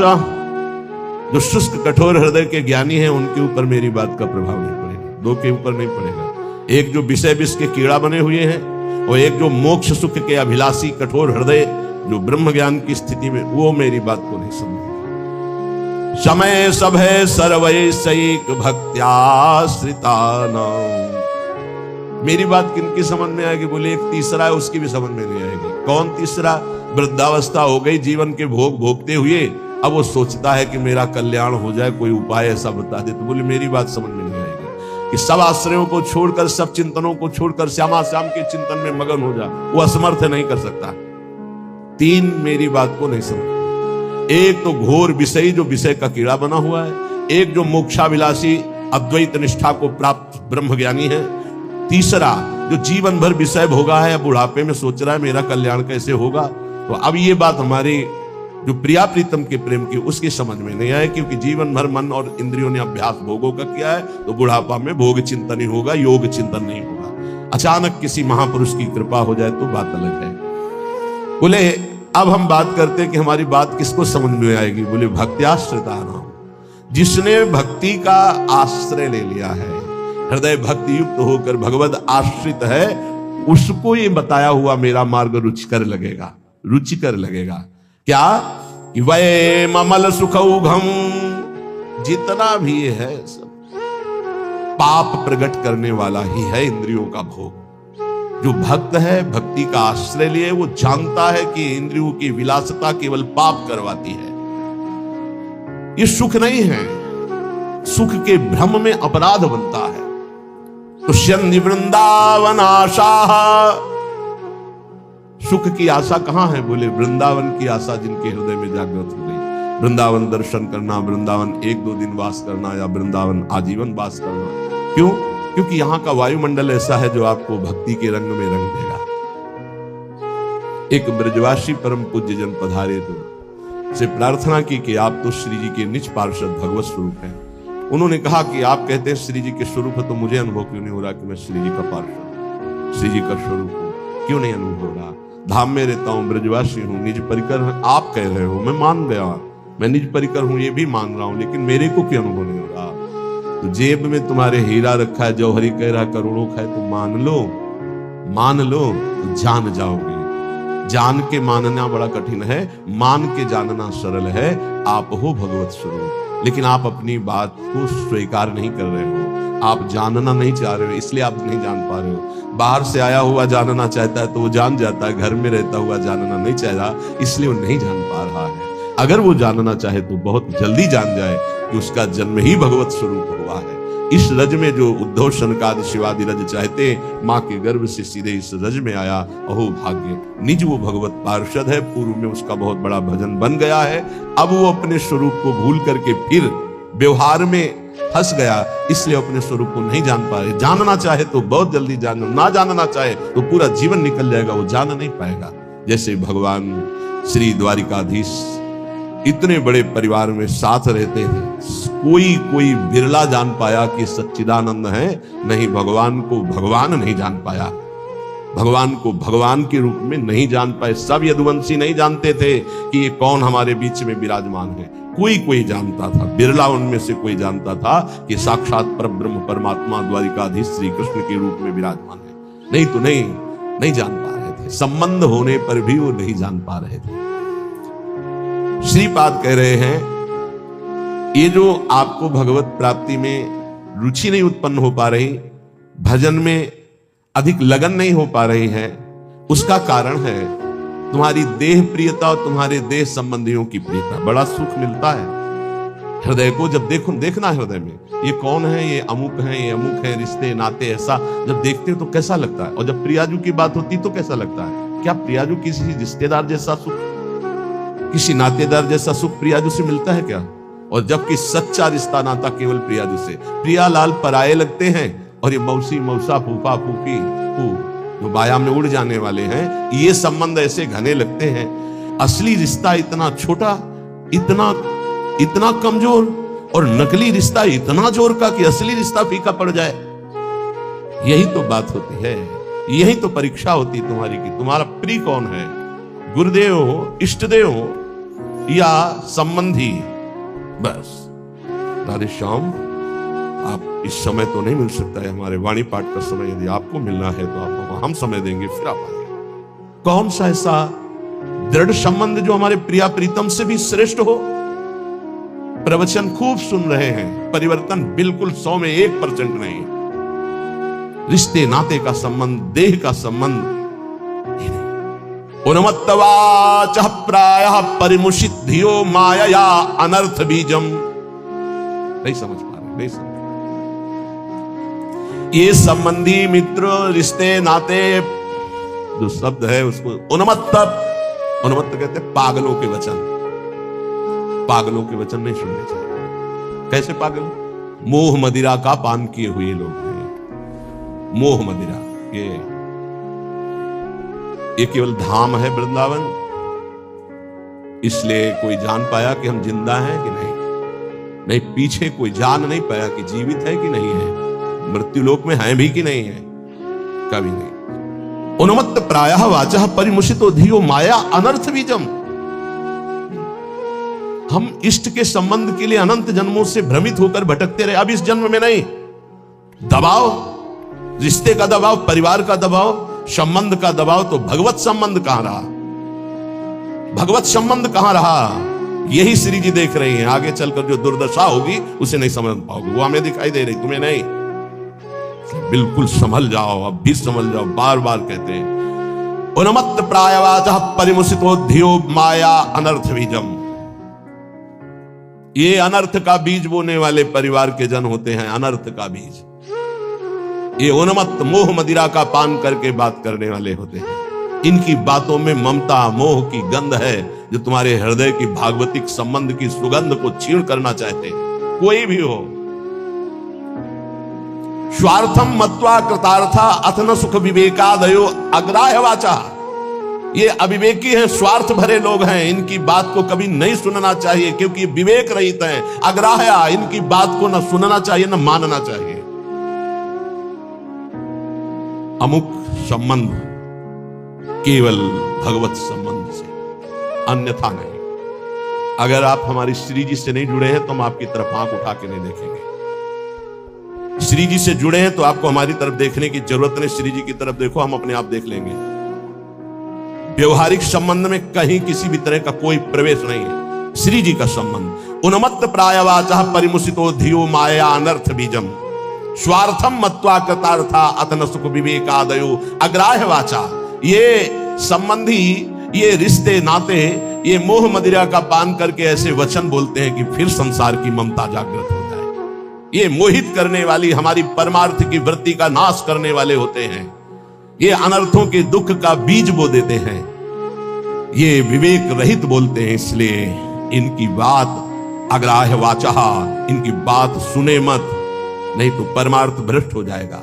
जो शुष्क कठोर हृदय के ज्ञानी हैं, उनके ऊपर मेरी बात का प्रभाव नहीं पड़ेगा। दो के ऊपर नहीं पड़ेगा। एक जो विषय विष के कीड़ा बने हुए हैं, और एक जो मोक्ष सुख के अभिलाषी कठोर हृदय, जो ब्रह्म ज्ञान की स्थिति में, वो मेरी बात को नहीं समझेगा। समय सब है सर्वैसैक भक्त्याश्रितानां। मेरी बात किनकी समझ में आएगी? बोले एक तीसरा है, उसकी भी समझ में नहीं आएगी। कौन तीसरा? वृद्धावस्था हो गई, जीवन के भोग भोगते हुए अब वो सोचता है कि मेरा कल्याण हो जाए, कोई उपाय ऐसा बता दे। तो बोले मेरी बात समझ में नहीं आएगी कि सब आश्रयों को छोड़कर, सब चिंतनों को छोड़कर श्यामा श्याम के चिंतन में मगन हो जा। वो असमर्थ नहीं कर सकता। तीन मेरी बात को नहीं समझ। एक तो घोर विषयी, जो विषय का कीड़ा बना हुआ है। एक जो मोक्षाभिलाषी अद्वैत निष्ठा को प्राप्त ब्रह्म ज्ञानी है। तीसरा जो जीवन भर विषय भोगा है, बुढ़ापे में सोच रहा है मेरा कल्याण कैसे होगा। तो अब ये बात हमारी जो प्रिया प्रीतम के प्रेम की, उसकी समझ में नहीं आए, क्योंकि जीवन भर मन और इंद्रियों ने अभ्यास भोगों का किया है। तो बुढ़ापा में भोग चिंतन ही होगा, योग चिंतन नहीं होगा। अचानक किसी महापुरुष की कृपा हो जाए तो बात अलग है। बोले अब हम बात करते हैं कि हमारी बात किसको समझ में आएगी। बोले भक्त्याश्रितानां, जिसने भक्ति का आश्रय ले लिया है, हृदय भक्ति युक्त होकर भगवद आश्रित है, उसको ये बताया हुआ मेरा मार्ग रुचिकर लगेगा। रुचिकर लगेगा क्या? कि वै ममल सुखौघम, जितना भी है सब पाप प्रकट करने वाला ही है, इंद्रियों का भोग। जो भक्त है, भक्ति का आश्रय लिए, वो जानता है कि इंद्रियों की विलासता केवल पाप करवाती है। ये सुख नहीं है, सुख के भ्रम में अपराध बनता है। तुष्यन्ति वृंदावन आशा, सुख की आशा कहां है? बोले वृंदावन की आशा जिनके हृदय में जागृत हो गई। वृंदावन दर्शन करना, वृंदावन 1-2 दिन वास करना, या वृंदावन आजीवन वास करना। क्यों? क्योंकि यहां का वायुमंडल ऐसा है जो आपको भक्ति के रंग में रंग देगा। एक ब्रजवासी परम पूज्य जन पधारे तो से प्रार्थना की कि आप तो श्री जी के निज पार्षद भगवत स्वरूप हैं। उन्होंने कहा कि आप कहते हैं श्री जी के स्वरूप है, तो मुझे अनुभव क्यों नहीं हो रहा कि मैं श्री जी का पार्षद, श्री जी का स्वरूप हूं? क्यों नहीं अनुभव हो रहा? धाम में रहता हूं, ब्रजवासी हूं, निज परिकर आप कह रहे हो, मैं मान गया, मैं निज परिकर हूं, ये भी मान रहा हूं, लेकिन मेरे को क्यों अनुभव नहीं हो रहा? तो जेब में तुम्हारे हीरा रखा है, जौहरी कह रहा करोड़ों का है, तो मान लो, तो जान जाओगे। जान के मानना बड़ा कठिन है, मान के जानना सरल है। आप हो भगवत स्वरूप, लेकिन आप अपनी बात को स्वीकार नहीं कर रहे हो, आप जानना नहीं चाह रहे हो, इसलिए आप नहीं जान पा रहे हो। बाहर से आया हुआ जानना चाहता है तो वो जान जाता है, घर में रहता हुआ जानना नहीं चाह रहा, इसलिए वो नहीं जान पा रहा है। अगर वो जानना चाहे तो बहुत जल्दी जान जाए कि उसका जन्म ही भगवत स्वरूप हुआ है। इस रज में जो उद्धव शनकादि शिवादि रज चाहते, माँ के गर्भ से सीधे इस रज में आया, अहो भाग्य। निज वो भगवत पार्षद है, पूर्व में उसका बहुत बड़ा भजन बन गया है। अब वो अपने स्वरूप को भूल करके फिर व्यवहार में फंस गया, इसलिए अपने स्वरूप को नहीं जान पा रहे। जानना चाहे तो बहुत जल्दी जान, ना जानना चाहे तो पूरा जीवन निकल जाएगा, वो जान नहीं पाएगा। जैसे भगवान श्री द्वारिकाधीश इतने बड़े परिवार में साथ रहते थे, कोई बिरला जान पाया कि सच्चिदानंद है, नहीं भगवान को भगवान नहीं जान पाया, भगवान को भगवान के रूप में नहीं जान पाए। सब यदुवंशी नहीं जानते थे कि ये कौन हमारे बीच में विराजमान है। कोई जानता था, बिरला उनमें से कोई जानता था कि साक्षात परब्रह्म परमात्मा द्वारिकाधीश श्री कृष्ण के रूप में विराजमान है। नहीं तो नहीं जान पा रहे थे, संबंध होने पर भी वो नहीं जान पा रहे थे। श्रीपाद कह रहे हैं, ये जो आपको भगवत प्राप्ति में रुचि नहीं उत्पन्न हो पा रही, भजन में अधिक लगन नहीं हो पा रही है, उसका कारण है तुम्हारी देह प्रियता और तुम्हारे देह संबंधियों की प्रियता। बड़ा सुख मिलता है हृदय को जब देखना हृदय में ये कौन है, ये अमुक है, ये अमुक है, रिश्ते नाते, ऐसा जब देखते हो तो कैसा लगता है। और जब प्रियाजू की बात होती तो कैसा लगता है? क्या प्रियाजू किसी रिश्तेदार जैसा सुख, किसी नातेदार जैसा सुख प्रियाजू से मिलता है क्या? और जबकि सच्चा रिश्ता नाता केवल प्रियाजू से। प्रियालाल पराये लगते हैं और ये मौसी मौसा फूफा फूफी फू जो माया में उड़ जाने वाले हैं, ये संबंध ऐसे घने लगते हैं। असली रिश्ता इतना छोटा, इतना इतना कमजोर, और नकली रिश्ता इतना जोर का कि असली रिश्ता फीका पड़ जाए। यही तो बात होती है, यही तो परीक्षा होती है तुम्हारी कि तुम्हारा प्रिय कौन है, गुरुदेव हो, इष्टदेव हो या संबंधी। बस राधे श्याम, आप इस समय तो नहीं मिल सकता है, हमारे वाणी पाठ का समय यदि आपको मिलना है तो आपको हम समय देंगे, फिर आप आइए। कौन सा ऐसा दृढ़ संबंध जो हमारे प्रिया प्रीतम से भी श्रेष्ठ हो। प्रवचन खूब सुन रहे हैं, परिवर्तन बिल्कुल 100 में 1% नहीं। रिश्ते नाते का संबंध, देह का संबंध, उन्मत्तवाचः प्रायः परिमुषित धियो मायया अनर्थ बीजम। नहीं समझ पा रहे, नहीं समझ। ये संबंधी, मित्र, रिश्ते, नाते जो शब्द है उसको उन्मत्त कहते हैं पागलों के वचन। पागलों के वचन नहीं सुनने चाहिए। कैसे पागल? मोह मदिरा का पान किए हुए लोग हैं। मोह मदिरा ये केवल धाम है वृंदावन, इसलिए कोई जान पाया कि हम जिंदा हैं कि नहीं, पीछे कोई जान नहीं पाया कि जीवित है कि नहीं है, मृत्यु लोक में हैं भी कि नहीं है, कभी नहीं। उन्मत्त प्रायः वाचः परिमुषितो धियो माया अनर्थ बीजम। हम इष्ट के संबंध के लिए अनंत जन्मों से भ्रमित होकर भटकते रहे। अब इस जन्म में नहीं, दबाव, रिश्ते का दबाव, परिवार का दबाव, संबंध का दबाव, तो भगवत संबंध कहां रहा? भगवत संबंध कहां रहा? यही श्री जी देख रही हैं। आगे चलकर जो दुर्दशा होगी उसे नहीं समझ पाओगे, वो हमें दिखाई दे रही, तुम्हें नहीं। बिल्कुल संभल जाओ, अब भी संभल जाओ। बार बार कहते हैं उन्मत्त प्रायवाचः परिमुषितो धियो माया अनर्थ बीजम। ये अनर्थ का बीज बोने वाले परिवार के जन होते हैं, अनर्थ का बीज। ये उन्मत्त मोह मदिरा का पान करके बात करने वाले होते हैं। इनकी बातों में ममता मोह की गंध है, जो तुम्हारे हृदय की भागवतिक संबंध की सुगंध को छीण करना चाहते हैं, कोई भी हो। स्वार्थम मत्वा कृतार्था अथ न सुख विवेकादयो अग्राह्य वाचा। ये अविवेकी हैं, स्वार्थ भरे लोग हैं, इनकी बात को कभी नहीं सुनना चाहिए, क्योंकि विवेक रहित हैं। अग्राह्य, इनकी बात को न सुनना चाहिए न मानना चाहिए। अमुक संबंध केवल भगवत संबंध से, अन्यथा नहीं। अगर आप हमारी श्री जी से नहीं जुड़े हैं तो हम आपकी तरफ आंख उठा के नहीं देखेंगे। श्री जी से जुड़े हैं तो आपको हमारी तरफ देखने की जरूरत नहीं। श्री जी की तरफ देखो, हम अपने आप देख लेंगे। व्यवहारिक संबंध में कहीं किसी भी तरह का कोई प्रवेश नहीं है। श्री जी का संबंध उन्मत्त प्रायवाचः परिमुषितो धियो माया अनर्थ बीजम स्वार्थम मत्वा कृतार्था अथ न सुख विवेकादयो अग्राह्य वाचा। ये संबंधी, ये रिश्ते नाते, ये मोह मदिरा का पान करके ऐसे वचन बोलते हैं कि फिर संसार की ममता जागृत हो जाए। ये मोहित करने वाली, हमारी परमार्थ की वृत्ति का नाश करने वाले होते हैं। ये अनर्थों के दुख का बीज बो देते हैं। ये विवेक रहित बोलते हैं, इसलिए इनकी बात अग्राह्य वाचा, इनकी बात सुने मत, नहीं तो परमार्थ भ्रष्ट हो जाएगा।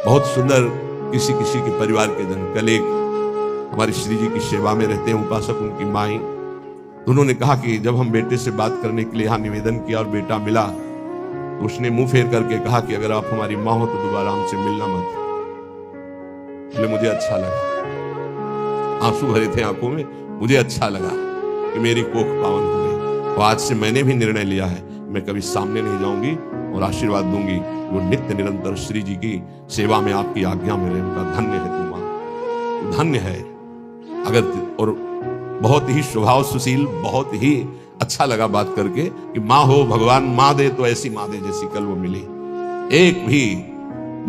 बहुत सुंदर किसी किसी के परिवार के जन, कल एक हमारी श्री जी की सेवा में रहते हैं उपासक, उनकी माई, तो उन्होंने कहा कि जब हम बेटे से बात करने के लिए यहाँ निवेदन किया और बेटा मिला, तो उसने मुंह फेर करके कहा कि अगर आप हमारी माँ हो तो दोबारा हमसे मिलना मत। इसलिए मुझे अच्छा लगा, आंसू भरे थे आंखों में, मुझे अच्छा लगा कि मेरी कोख पावन हो गई। और आज से मैंने भी निर्णय लिया है, मैं कभी सामने नहीं जाऊंगी और आशीर्वाद दूंगी। वो नित्य निरंतर श्री जी की सेवा में आपकी आज्ञा में रहे। उनका धन्य है तुम मां, धन्य है। अगर और बहुत ही स्वभाव सुशील, बहुत ही अच्छा लगा बात करके कि माँ हो, भगवान माँ दे तो ऐसी माँ दे जैसी कल वो मिली। एक भी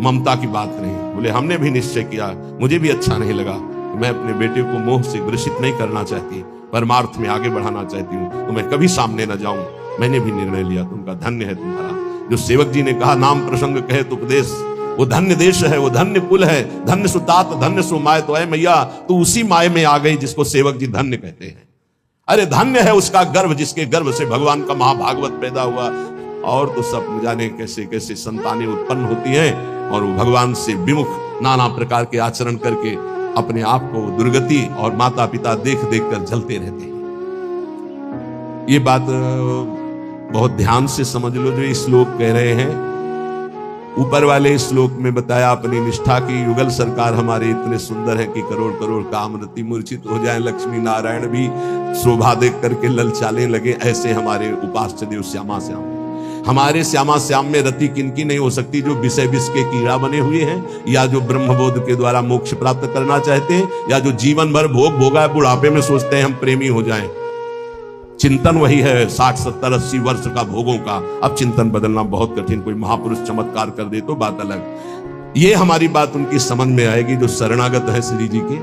ममता की बात नहीं। बोले हमने भी निश्चय किया, मुझे भी अच्छा नहीं लगा, मैं अपने बेटे को मोह से ग्रसित नहीं करना चाहती, परमार्थ में आगे बढ़ाना चाहती हूँ, तो मैं कभी सामने न जाऊं। मैंने भी निर्णय लिया। तुमका धन्य है तुम्हारा। जो सेवक जी ने कहा नाम प्रसंग कहे तो उपदेश, वो धन्य देश है, वो धन्य कुल है, धन्य सुतात धन्य सुमाय। तो है मैया, तू उसी माय में आ गई जिसको सेवक जी धन्य कहते हैं। अरे धन्य है उसका गर्भ जिसके गर्भ से भगवान का महाभागवत पैदा हुआ। और तो सब न जाने कैसे कैसे संतानें उत्पन्न होती हैं और वो भगवान से विमुख नाना प्रकार के आचरण करके अपने आप को दुर्गति और माता पिता देख देख कर जलते रहते हैं। ये बात बहुत ध्यान से समझ लो जो श्लोक कह रहे हैं। ऊपर वाले श्लोक में बताया अपनी निष्ठा की युगल सरकार हमारे इतने सुंदर है कि करोड़ करोड़ कामरति मूर्छित हो जाए, लक्ष्मी नारायण भी शोभा देख करके ललचाने लगे, ऐसे हमारे उपास्य देव श्यामा श्याम। हमारे श्यामा श्याम में रति किनकी नहीं हो सकती? जो विषय विष के कीड़ा बने हुए हैं, या जो ब्रह्मबोध के द्वारा मोक्ष प्राप्त करना चाहते हैं, या जो जीवन भर भोग भोगा है, बुढ़ापे में सोचते हैं हम प्रेमी हो जाएं। चिंतन वही है 60 70 80 वर्ष का भोगों का। अब चिंतन बदलना बहुत कठिन, कोई महापुरुष चमत्कार कर दे तो बात अलग। ये हमारी बात उनकी समझ में आएगी जो शरणागत है श्री जी के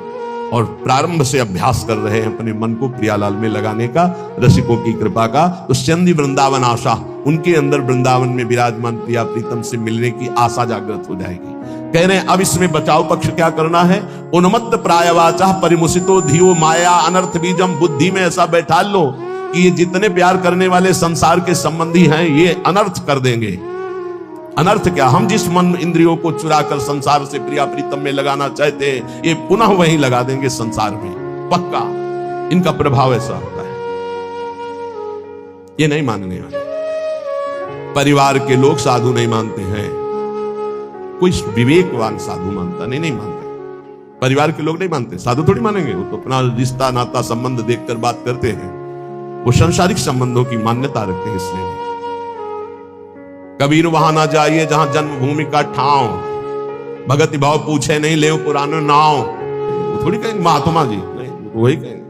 और प्रारंभ से अभ्यास कर रहे हैं अपने मन को प्रियालाल में लगाने का, रसिकों की कृपा का। तो चंदी वृंदावन आशा, उनके अंदर वृंदावन में विराजमान प्रिया प्रीतम से मिलने की आशा जागृत हो जाएगी। कह रहे हैं अब इसमें बचाव पक्ष क्या करना है? उन्मत्त प्रायवाचा परिमुसितो धियो माया अनर्थ बीजम। बुद्धि में ऐसा बैठा लो कि ये जितने प्यार करने वाले संसार के संबंधी हैं ये अनर्थ कर देंगे। अनर्थ क्या? हम जिस मन इंद्रियों को चुराकर संसार से प्रिया प्रीतम में लगाना चाहते हैं ये पुनः वहीं लगा देंगे संसार में, पक्का। इनका प्रभाव ऐसा होता है। ये नहीं मानने वाले परिवार के लोग साधु नहीं मानते हैं, कोई विवेकवान साधु मानता नहीं मानते। परिवार के लोग नहीं मानते, साधु थोड़ी मानेंगे। वो तो अपना रिश्ता नाता संबंध देखकर बात करते हैं, वो संसारिक संबंधों की मान्यता रखते हैं। इसलिए कबीर वहां ना जाइए जहां जन्मभूमि का ठाव, भगति भाव पूछे नहीं ले पुराने नाव। वो थोड़ी कहेंगे महात्मा जी, नहीं वही कहेंगे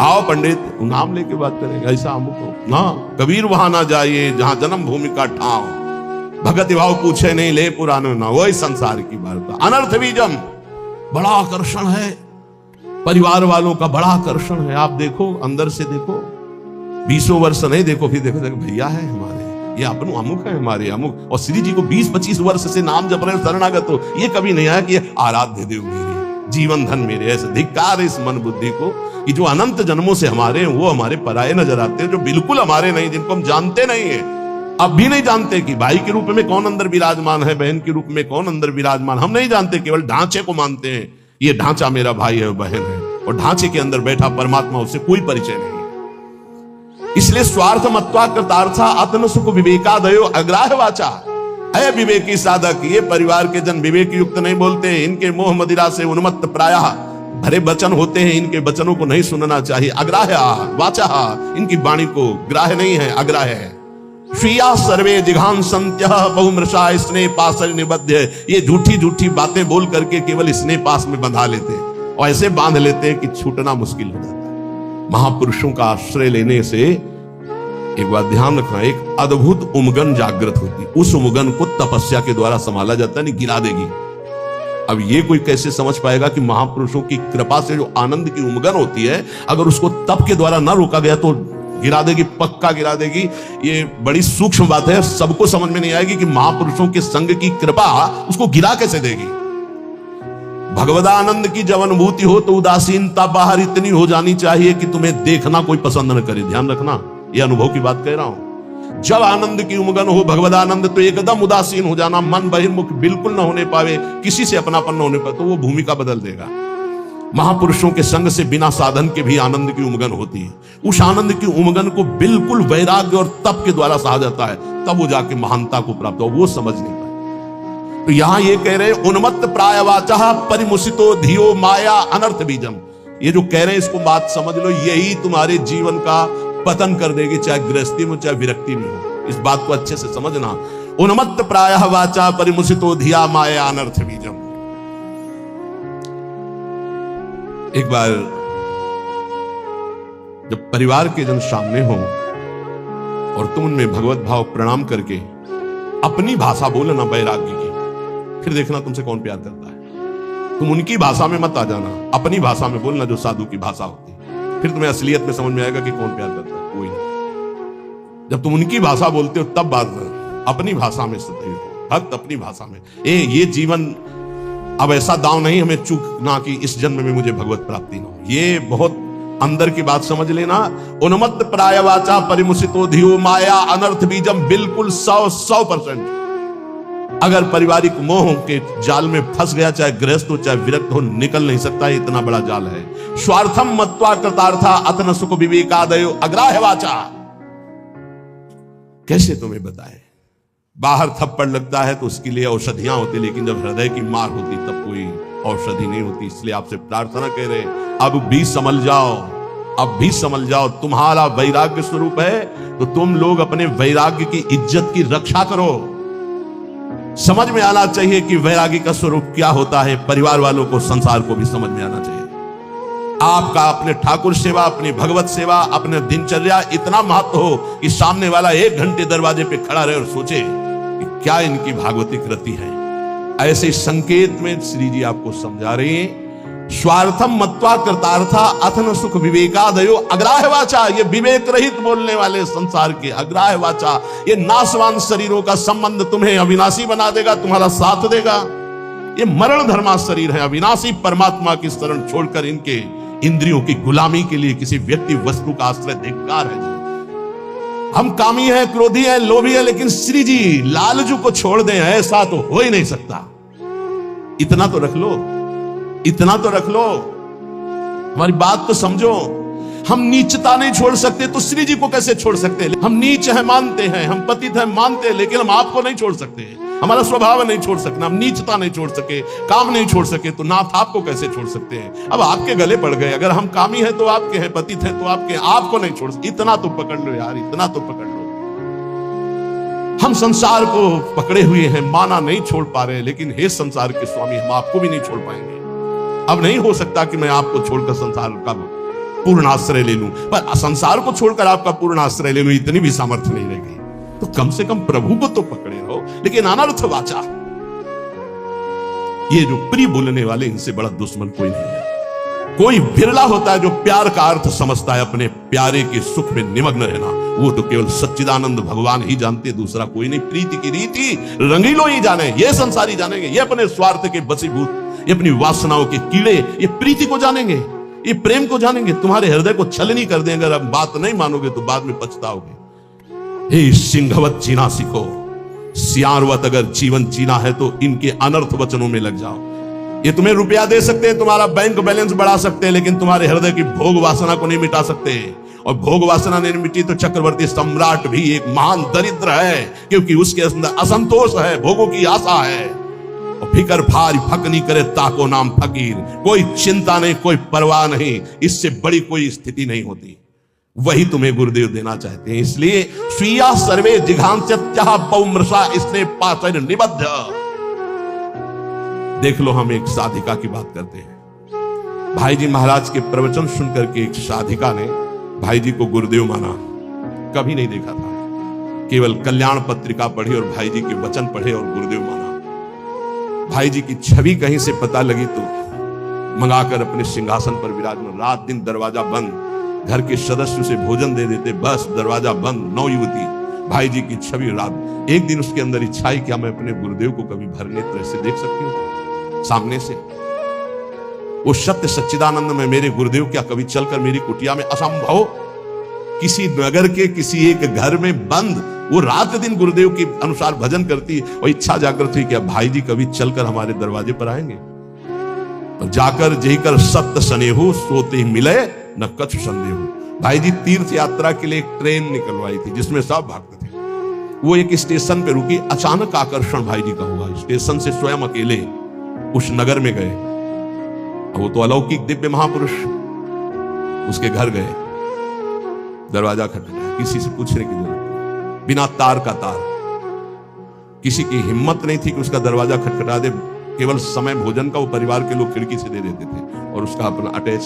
आओ पंडित नाम लेके बात करेंगे, ऐसा अमुक हो ना। कबीर वहां ना जाइए जहां जन्मभूमि का ठाव, भगति भाव पूछे नहीं ले पुराने नाव। वही संसार की वार्ता। अनर्थ बीजम, बड़ा आकर्षण है परिवार वालों का, बड़ा आकर्षण है। आप देखो अंदर से देखो, 20 वर्ष नहीं देखो, फिर देखो भैया है हमारे, ये अपनों अमुक है हमारे अमुक। और श्री जी को 20-25 वर्ष से नाम जप रहे शरणागत हो, ये कभी नहीं आया कि आराध्य देव मेरे, जीवन धन मेरे। ऐसे धिक्कार है इस मन बुद्धि को कि जो अनंत जन्मों से हमारे हैं वो हमारे पराये नजर आते हैं, जो बिल्कुल हमारे नहीं, जिनको हम जानते नहीं है। अब भी नहीं जानते कि भाई के रूप में कौन अंदर विराजमान है, बहन के रूप में कौन अंदर विराजमान, हम नहीं जानते, केवल ढांचे को मानते हैं। ये ढांचा मेरा भाई है बहन है, और ढांचे के अंदर बैठा परमात्मा, उससे कोई परिचय नहीं है। इसलिए स्वार्थ मत्वा कृतार्था आत्म सुख विवेकादयो अग्राह वाचा। अय विवेकी साधक, ये परिवार के जन विवेक युक्त नहीं बोलते, इनके मोह मदिरा से उन्मत्त प्रायः भरे वचन होते हैं, इनके वचनों को नहीं सुनना चाहिए। अग्राह वाचा, इनकी वाणी को ग्राह्य नहीं है, अग्राह है। श्रिया सर्वे जिघान संत्य बहुमृषा स्नेह पास निबद्ध। ये झूठी झूठी बातें बोल करके केवल स्नेह पास में बंधा लेते हैं, और ऐसे बांध लेते हैं कि छूटना मुश्किल हो जाता है। महापुरुषों का आश्रय लेने से एक बात ध्यान रखना, एक अद्भुत उमगन जागृत होती, उस उमगन को तपस्या के द्वारा संभाला जाता है, नहीं गिरा देगी। अब ये कोई कैसे समझ पाएगा कि महापुरुषों की कृपा से जो आनंद की उमगन होती है, अगर उसको तप के द्वारा ना रोका गया तो गिरा देगी, पक्का गिरा देगी। ये बड़ी सूक्ष्म बात है, सबको समझ में नहीं आएगी कि महापुरुषों के संग की कृपा उसको गिरा कैसे देगी। भगवदानंद की जब अनुभूति हो तो उदासीनता बाहर इतनी हो जानी चाहिए कि तुम्हें देखना कोई पसंद न करे। ध्यान रखना, ये अनुभव की बात कह रहा हूं। जब आनंद की उमगन हो भगवदानंद, तो एकदम उदासीन हो जाना, मन बहिर्मुख बिल्कुल न होने पावे, किसी से अपनापन न होने पावे, तो वो भूमिका बदल देगा। महापुरुषों के संग से बिना साधन के भी आनंद की उमगन होती है। उस आनंद की उमगन को बिल्कुल वैराग्य और तप के द्वारा सहा जाता है, तब वो जाके महानता को प्राप्त हो, वो समझ नहीं पाए। तो यहां ये कह रहे उन्मत्त प्रायवाचा परिमुसितो धियो माया अनर्थ बीजम। ये जो कह रहे हैं इसको बात समझ लो, यही तुम्हारे जीवन का पतन कर देगी, चाहे गृहस्थी में चाहे विरक्ति में हो। इस बात को अच्छे से समझना। उन्मत्त प्रायः वाचा परिमुसितो धिया माया अनर्थ बीजम। एक बार जब परिवार के जन सामने हो और तुम उनमें भगवत भाव प्रणाम करके अपनी भाषा बोलना वैराग्य की, फिर देखना तुमसे कौन प्यार करता है। तुम उनकी भाषा में मत आ जाना, अपनी भाषा में बोलना जो साधु की भाषा होती है, फिर तुम्हें असलियत में समझ में आएगा कि कौन प्यार करता है, कोई नहीं। जब तुम उनकी भाषा बोलते हो तब बात अपनी भाषा में सत्य हो, भक्त अपनी भाषा में। ये जीवन अब ऐसा दांव नहीं हमें चूकना कि इस जन्म में मुझे भगवत प्राप्ति ना हो। ये बहुत अंदर की बात समझ लेना। उन्मत्त प्राय वाचा परिमुसितो धियो माया अनर्थ बीजम, बिल्कुल 100%। अगर पारिवारिक मोह के जाल में फंस गया, चाहे गृहस्थ हो चाहे विरक्त हो, निकल नहीं सकता। इतना बड़ा जाल है। स्वार्थम मत्वा कृतार्था अतन सुख विवेकादयो अग्राह्य वाचा। कैसे तुम्हें बताए? बाहर थप्पड़ लगता है तो उसके लिए औषधियां होती, लेकिन जब हृदय की मार होती तब कोई औषधि नहीं होती। इसलिए आपसे प्रार्थना कह रहे, अब भी समझ जाओ, अब भी समझ जाओ। तुम्हारा वैराग्य स्वरूप है तो तुम लोग अपने वैराग्य की इज्जत की रक्षा करो। समझ में आना चाहिए कि वैरागी का स्वरूप क्या होता है। परिवार वालों को, संसार को भी समझ में आना चाहिए। आपका अपने ठाकुर सेवा, अपनी भगवत सेवा, अपने दिनचर्या इतना महत्व हो कि सामने वाला 1 घंटे दरवाजे पे खड़ा रहे और सोचे कि क्या इनकी भागवतिक रति है। ऐसे संकेत में श्री जी आपको समझा रहे हैं। स्वार्थम मत्वा कृतार्था अथन सुख विवेकादयो अग्राह्य वाचा। ये विवेक रहित बोलने वाले संसार के अग्राह्य वाचा, ये नाशवान शरीरों का संबंध तुम्हें अविनाशी बना देगा, तुम्हारा साथ देगा। ये मरण धर्मा शरीर है। अविनाशी परमात्मा की शरण छोड़कर इनके इंद्रियों की गुलामी के लिए किसी व्यक्ति वस्तु का आश्रय धिक्कार है। हम कामी हैं, क्रोधी हैं, लोभी हैं, लेकिन श्री जी लालजू को छोड़ दें, ऐसा तो हो ही नहीं सकता। इतना तो रख लो, इतना तो रख लो। हमारी बात तो समझो। हम नीचता नहीं छोड़ सकते तो श्री जी को कैसे छोड़ सकते? हम नीच हैं मानते हैं, हम पतित हैं मानते हैं, लेकिन हम आपको नहीं छोड़ सकते। हमारा स्वभाव नहीं छोड़ सकना। हम नीचता नहीं छोड़ सके, काम नहीं छोड़ सके, तो नाथ आपको कैसे छोड़ सकते हैं? अब आपके गले पड़ गए। अगर हम कामी हैं तो आपके हैं, पतित हैं तो आपके, आपको नहीं छोड़ सकते। इतना तो पकड़ लो यार, इतना तो पकड़ लो। हम संसार को पकड़े हुए हैं, माना नहीं छोड़ पा रहे, लेकिन हे संसार के स्वामी, हम आपको भी नहीं छोड़ पाएंगे। अब नहीं हो सकता कि मैं आपको छोड़कर संसार का पूर्ण आश्रय ले लूं, पर संसार को छोड़कर आपका पूर्ण आश्रय ले लूं, इतनी भी सामर्थ्य नहीं रह गई। तो कम से कम प्रभु को तो पकड़े रहो। लेकिन अनर्थ वाचा, ये जो प्रिय बोलने वाले, इनसे बड़ा दुश्मन कोई नहीं है। कोई बिरला होता है जो प्यार का अर्थ समझता है, अपने प्यारे के सुख में निमग्न रहना। वो तो केवल सच्चिदानंद भगवान ही जानते, दूसरा कोई नहीं। प्रीति की रीति रंगीलो ही जाने, ये संसारी जानेंगे। ये अपने स्वार्थ के बसीभूत, ये अपनी वासनाओं के कीड़े, ये प्रीति को जानेंगे, ये प्रेम को जानेंगे। तुम्हारे हृदय को छलनी कर देंगे। अगर आप बात नहीं मानोगे तो बाद में पछताओगे। हे सिंहवत जीना सीखो, सियारवत अगर जीवन जीना है तो इनके अनर्थ वचनों में लग जाओ। ये तुम्हें रुपया दे सकते हैं, तुम्हारा बैंक बैलेंस बढ़ा सकते हैं, लेकिन तुम्हारे हृदय की भोग वासना को नहीं मिटा सकते। और भोग वासना नहीं मिटी तो चक्रवर्ती सम्राट भी एक महान दरिद्र है, क्योंकि उसके अंदर असंतोष है, भोगों की आशा है। और फिकर भारी फक नहीं करे ताको नाम फकीर। कोई चिंता नहीं, कोई परवाह नहीं, इससे बड़ी कोई स्थिति नहीं होती। वही तुम्हें गुरुदेव देना चाहते हैं। इसलिए स्वीया सर्वे जिघांस्यत्यः पौमृषा स्नेह पाशैर् निबद्ध। देख लो, हम एक साधिका की बात करते हैं। भाई जी महाराज के प्रवचन सुनकर के एक साधिका ने भाई जी को गुरुदेव माना। कभी नहीं देखा था, केवल कल्याण पत्रिका पढ़ी और भाई जी के वचन पढ़े और गुरुदेव माना। भाई जी की छवि कहीं से पता लगी तो मंगाकर अपने सिंहासन पर विराजमान। रात दिन दरवाजा बंद, घर के सदस्य से भोजन दे देते, बस दरवाजा बंद। नवयुवती भाई जी की छवि। रात एक दिन उसके अंदर इच्छा ही, क्या मैं अपने गुरुदेव को कभी भर नेत्र से देख सकती हूँ सामने से? वो सत्य सच्चिदानंद में मेरे गुरुदेव क्या कभी चलकर मेरी कुटिया में? असंभव। किसी नगर के किसी एक घर में बंद वो रात दिन गुरुदेव के अनुसार भजन करती, और इच्छा जागृत हुई, क्या भाई जी कभी चलकर हमारे दरवाजे पर आएंगे? और जाकर जहीकर सत्य सनेहु सोते ही मिले न कछु संदेहु। भाई जी तीर्थ यात्रा के लिए एक ट्रेन निकलवाई थी जिसमें सब भक्त थे। वो एक स्टेशन पे रुकी। अचानक आकर्षण भाई जी का हुआ। स्टेशन से स्वयं अकेले उस नगर में गए। वो तो अलौकिक दिव्य महापुरुष, उसके घर गए। दरवाजा खटखटाया, किसी से पूछने की जरूरत नहीं, बिना तार का तार। किसी की हिम्मत नहीं थी कि उसका दरवाजा खटखटा दे। केवल समय भोजन का वो परिवार के लोग खिड़की से दे देते थे, और उसका अपना अटैच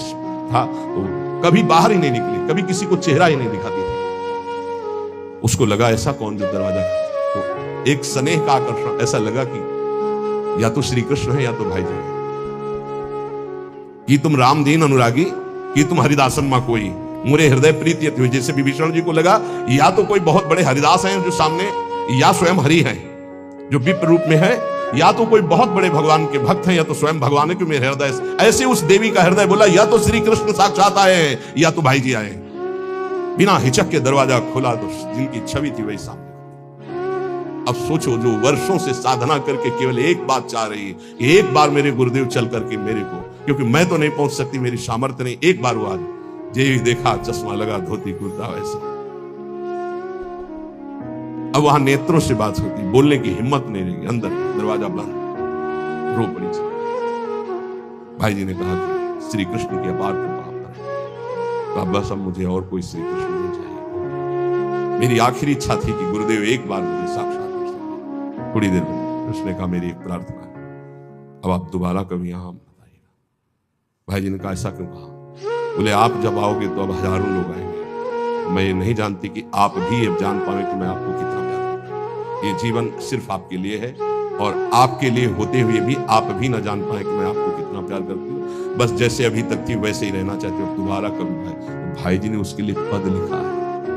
था, तो कभी बाहर ही नहीं निकली, कभी किसी को चेहरा ही नहीं दिखाती थी। उसको लगा ऐसा कौन जो दरवाजा, तो एक स्नेह का आकर्षण। ऐसा लगा कि या तो श्री कृष्ण है या तो भाई जी है। कि तुम राम दीन अनुरागी, कि तुम हरिदासन मां कोई मुरे हृदय प्रीति हुई। जैसे विभीषण जी को लगा या तो कोई बहुत बड़े हरिदास हैं जो सामने, या स्वयं हरि हैं जो विप्र रूप में है, या तो कोई बहुत बड़े भगवान के भक्त हैं, या तो स्वयं भगवान है कि मेरे हृदय। ऐसे उस देवी का हृदय बोला, या तो श्री कृष्ण साक्षात आए हैं, या तो भाई जी आए। बिना हिचक के दरवाजा खोला तो दिल की छवि थी वही सामने। अब सोचो, जो वर्षों से साधना करके केवल एक बात चाह रही है कि एक बार मेरे गुरुदेव चल करके मेरे को, क्योंकि मैं तो नहीं पहुंच सकती, मेरी सामर्थ्य नहीं, एक बार वो आज जे देखा चश्मा लगा, धोती कुर्ता वैसे। अब वहां नेत्रों से बात होती, बोलने की हिम्मत नहीं रही, अंदर दरवाजा बंद, रो पड़ी। भाई जी ने कहा कि श्री कृष्ण की अपार कृपा पर है, तो बस अब मुझे और कोई श्री कृष्ण नहीं चाहिए। मेरी आखिरी इच्छा थी कि गुरुदेव एक बार मुझे साक्षात कर सके। थोड़ी देर में कृष्ण ने कहा मेरी एक प्रार्थना है, अब आप दोबारा कभी यहां बताइएगा। भाई जी ने कहा ऐसा क्यों कहा? बोले आप जब आओगे तो अब हजारों लोग आएंगे, मैं ये नहीं जानती कि आप भी अब जान पाए कि मैं आपको कितना प्यार करता हूं। ये जीवन सिर्फ आपके लिए है, और आपके लिए होते हुए भी आप भी ना जान पाए कि मैं आपको कितना प्यार करती हूँ। बस जैसे अभी तक थी वैसे ही रहना चाहती हूँ, दोबारा कभी। भाई जी ने उसके लिए पद लिखा है,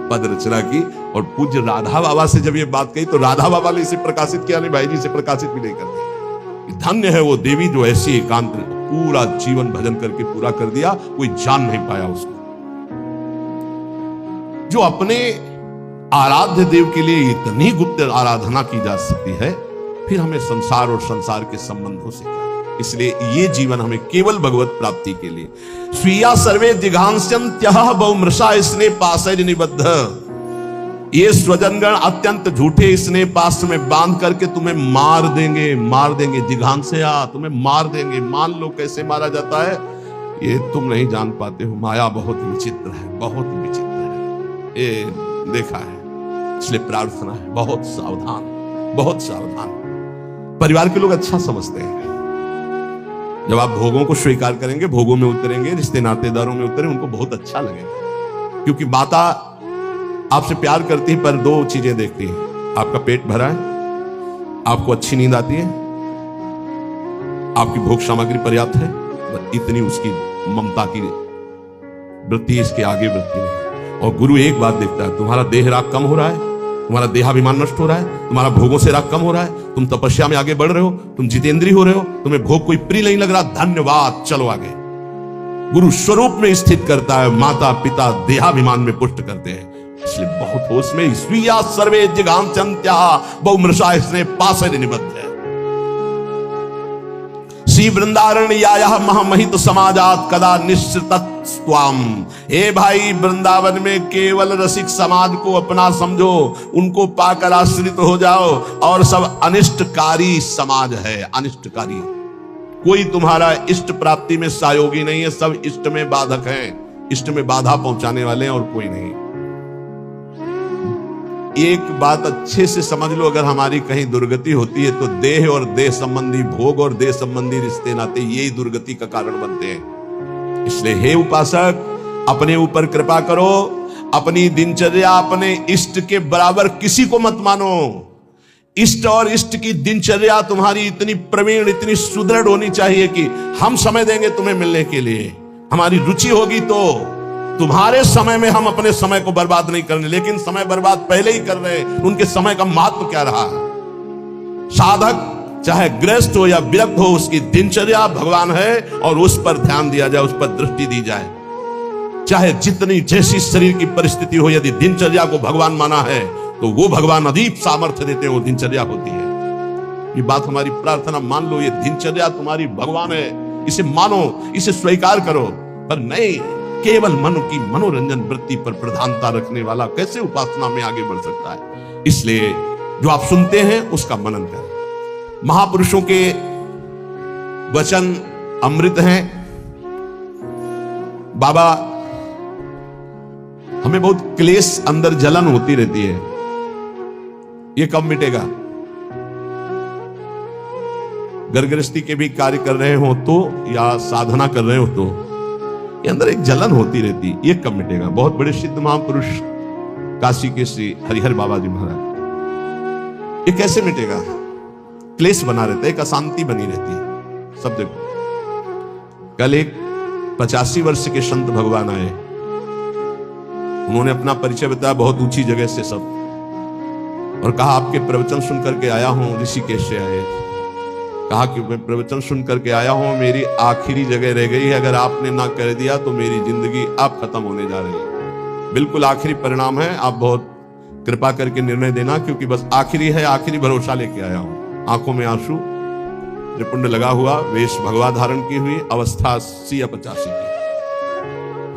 पद रचना की, और पूज्य राधा बाबा से जब ये बात कही तो राधा बाबा ने इसे प्रकाशित किया, नहीं भाई जी से प्रकाशित भी नहीं करते। धन्य है वो देवी जो ऐसी एकांत पूरा जीवन भजन करके पूरा कर दिया, कोई जान नहीं पाया उसको। जो अपने आराध्य देव के लिए इतनी गुप्त आराधना की जा सकती है, फिर हमें संसार और संसार के संबंधों से क्या? इसलिए ये जीवन हमें केवल भगवत प्राप्ति के लिए। स्वीया सर्वे जिघांस्यन्त्यः बहुमृषा स्नेह पाशैर् निबद्ध। ये स्वजनगण अत्यंत झूठे स्नेह पाश में बांध करके तुम्हें मार देंगे, मार देंगे। जिघांस्या, तुम्हें मार देंगे। मान लो कैसे मारा जाता है, ये तुम नहीं जान पाते हो। माया बहुत विचित्र है, बहुत विचित्र है, ये देखा है। इसलिए प्रार्थना है, बहुत सावधान, बहुत सावधान। परिवार के लोग अच्छा समझते हैं, जब आप भोगों को स्वीकार करेंगे, भोगों में उतरेंगे, रिश्ते नातेदारों में उतरें, उनको बहुत अच्छा लगेगा। क्योंकि माता आपसे प्यार करती है, पर दो चीजें देखती है, आपका पेट भरा है, आपको अच्छी नींद आती है, आपकी भोग सामग्री पर्याप्त है, इतनी उसकी ममता की वृत्ति, इसके आगे वृत्ति नहीं। और गुरु एक बात देखता है, तुम्हारा देह राग कम हो रहा है, तुम्हारा देहाभिमान नष्ट हो रहा है, तुम्हारा भोगों से राग कम हो रहा है, तुम तपस्या में आगे बढ़ रहे हो, तुम जितेंद्रीय हो रहे हो, तुम्हें भोग कोई प्रिय नहीं लग रहा, धन्यवाद, चलो आगे। गुरु स्वरूप में स्थित करता है, माता पिता देहाभिमान में पुष्ट करते हैं। इसलिए बहुत होश में, स्वीया सर्वे जिघांस्यन्त्यः बहुमृषा स्नेह पाशैर् निबद्ध। श्री वृंदारण्यायः महामहित समाजात कदा निश्चितस्त्वाम। हे भाई, वृंदावन में केवल रसिक समाज को अपना समझो, उनको पाकर आश्रित हो जाओ, और सब अनिष्टकारी समाज है, अनिष्टकारी। कोई तुम्हारा इष्ट प्राप्ति में सहयोगी नहीं है, सब इष्ट में बाधक हैं, इष्ट में बाधा पहुंचाने वाले हैं, और कोई नहीं। एक बात अच्छे से समझ लो, अगर हमारी कहीं दुर्गति होती है तो देह और देह संबंधी भोग और देह संबंधी रिश्ते नाते यही दुर्गति का कारण बनते हैं। इसलिए हे उपासक, अपने ऊपर कृपा करो, अपनी दिनचर्या अपने इष्ट के बराबर किसी को मत मानो। इष्ट और इष्ट की दिनचर्या तुम्हारी इतनी प्रवीण, इतनी सुदृढ़ होनी चाहिए कि हम समय देंगे तुम्हें मिलने के लिए, हमारी रुचि होगी तो। तुम्हारे समय में हम अपने समय को बर्बाद नहीं करने, लेकिन समय बर्बाद पहले ही कर रहे हैं। उनके समय का महत्व क्या रहा? साधक चाहे गृहस्थ हो या विरक्त हो, उसकी दिनचर्या भगवान है, और उस पर ध्यान दिया जाए, उस पर दृष्टि दी जाए। चाहे जितनी जैसी शरीर की परिस्थिति हो, यदि दिनचर्या को भगवान माना है तो वो भगवान अदीप सामर्थ्य देते हैं, वो दिनचर्या होती है। ये बात हमारी प्रार्थना, मान लो ये दिनचर्या तुम्हारी भगवान है, इसे मानो, इसे स्वीकार करो। पर नहीं, केवल मन की मनोरंजन वृत्ति पर प्रधानता रखने वाला कैसे उपासना में आगे बढ़ सकता है? इसलिए जो आप सुनते हैं उसका मनन करें। महापुरुषों के वचन अमृत हैं। बाबा, हमें बहुत क्लेश, अंदर जलन होती रहती है, ये कब मिटेगा? गृहस्थी के भी कार्य कर रहे हो तो, या साधना कर रहे हो तो, ये अंदर एक जलन होती रहती, ये कब मिटेगा? बहुत बड़े सिद्ध महापुरुष काशी के श्री हरिहर बाबा जी महाराज, ये कैसे मिटेगा? क्लेश बना रहता है, एक अशांति बनी रहती है। सब देखो, कल एक 85 वर्ष के संत भगवान आए, उन्होंने अपना परिचय बताया बहुत ऊंची जगह से सब, और कहा आपके प्रवचन सुन करके आया हूं, ऋषिकेश से आए। कहा कि मैं प्रवचन सुन करके आया हूं, मेरी आखिरी जगह रह गई है, अगर आपने ना कर दिया तो मेरी जिंदगी अब खत्म होने जा रही है। बिल्कुल आखिरी परिणाम है, आप बहुत कृपा करके निर्णय देना, क्योंकि बस आखिरी है, आखिरी भरोसा लेके आया हूं। आंखों में आंसू, त्रिपुंड लगा हुआ, वेश भगवा धारण की हुई, अवस्था 80 या 85 की।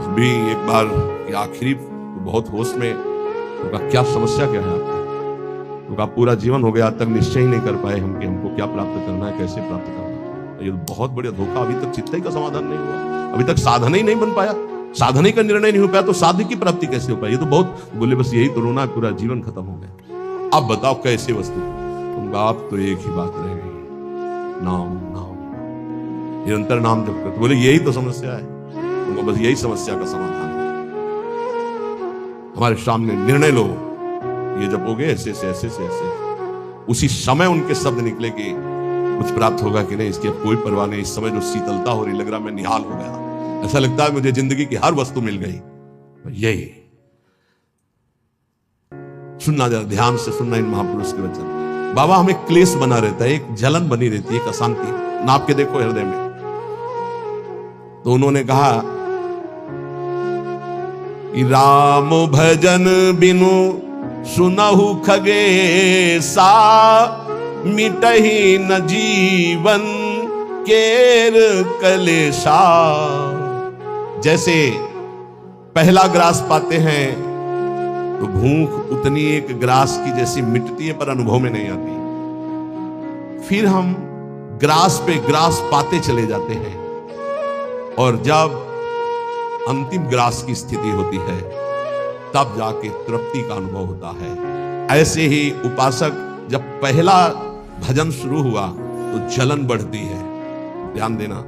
अभी एक बार कि आखिरी तो बहुत होश में, उनका क्या समस्या क्या है आपकी? उनका पूरा जीवन हो गया, आज तक निश्चय ही नहीं कर पाए हम कि हमको क्या प्राप्त करना है, कैसे प्राप्त करना है। ये बहुत बड़ा धोखा, अभी तक चित्त ही का समाधान नहीं हुआ, अभी तक साधन ही नहीं बन पाया, साधन ही का निर्णय नहीं हो पाया, तो साध्य की प्राप्ति कैसे हो पाई? ये तो बहुत बोले बस यही तो रोना, पूरा जीवन खत्म हो गया। अब बताओ कैसे वस्तु? तुमका आप तो एक ही बात रह गई, नाम नाम, निरंतर नाम जप करते। बोले यही तो समस्या है, तुमको बस यही समस्या का समाधान है। हमारे सामने निर्णय लो, ये जपोगे ऐसे से ऐसे से ऐसे, उसी समय उनके शब्द निकले कि कुछ प्राप्त होगा कि नहीं, इसकी अब कोई परवाह नहीं। इस समय जो शीतलता हो रही, लग रहा मैं निहाल हो गया, ऐसा लगता है मुझे जिंदगी की हर वस्तु मिल गई। यही सुनना, जरा ध्यान से सुनना इन महापुरुष के वचन। बाबा हमें क्लेश बना रहता है, एक जलन बनी रहती है, एक अशांति, नाप के देखो हृदय में। तो उन्होंने कहा कि राम भजन बिनु सुनहु खगेसा, मिटहि न जीवन केर कलेशा। जैसे पहला ग्रास पाते हैं तो भूख उतनी एक ग्रास की जैसी मिटती है, पर अनुभव में नहीं आती। फिर हम ग्रास पे ग्रास पाते चले जाते हैं, और जब अंतिम ग्रास की स्थिति होती है तब जाके तृप्ति का अनुभव होता है। ऐसे ही उपासक जब पहला भजन शुरू हुआ तो जलन बढ़ती है। ध्यान देना,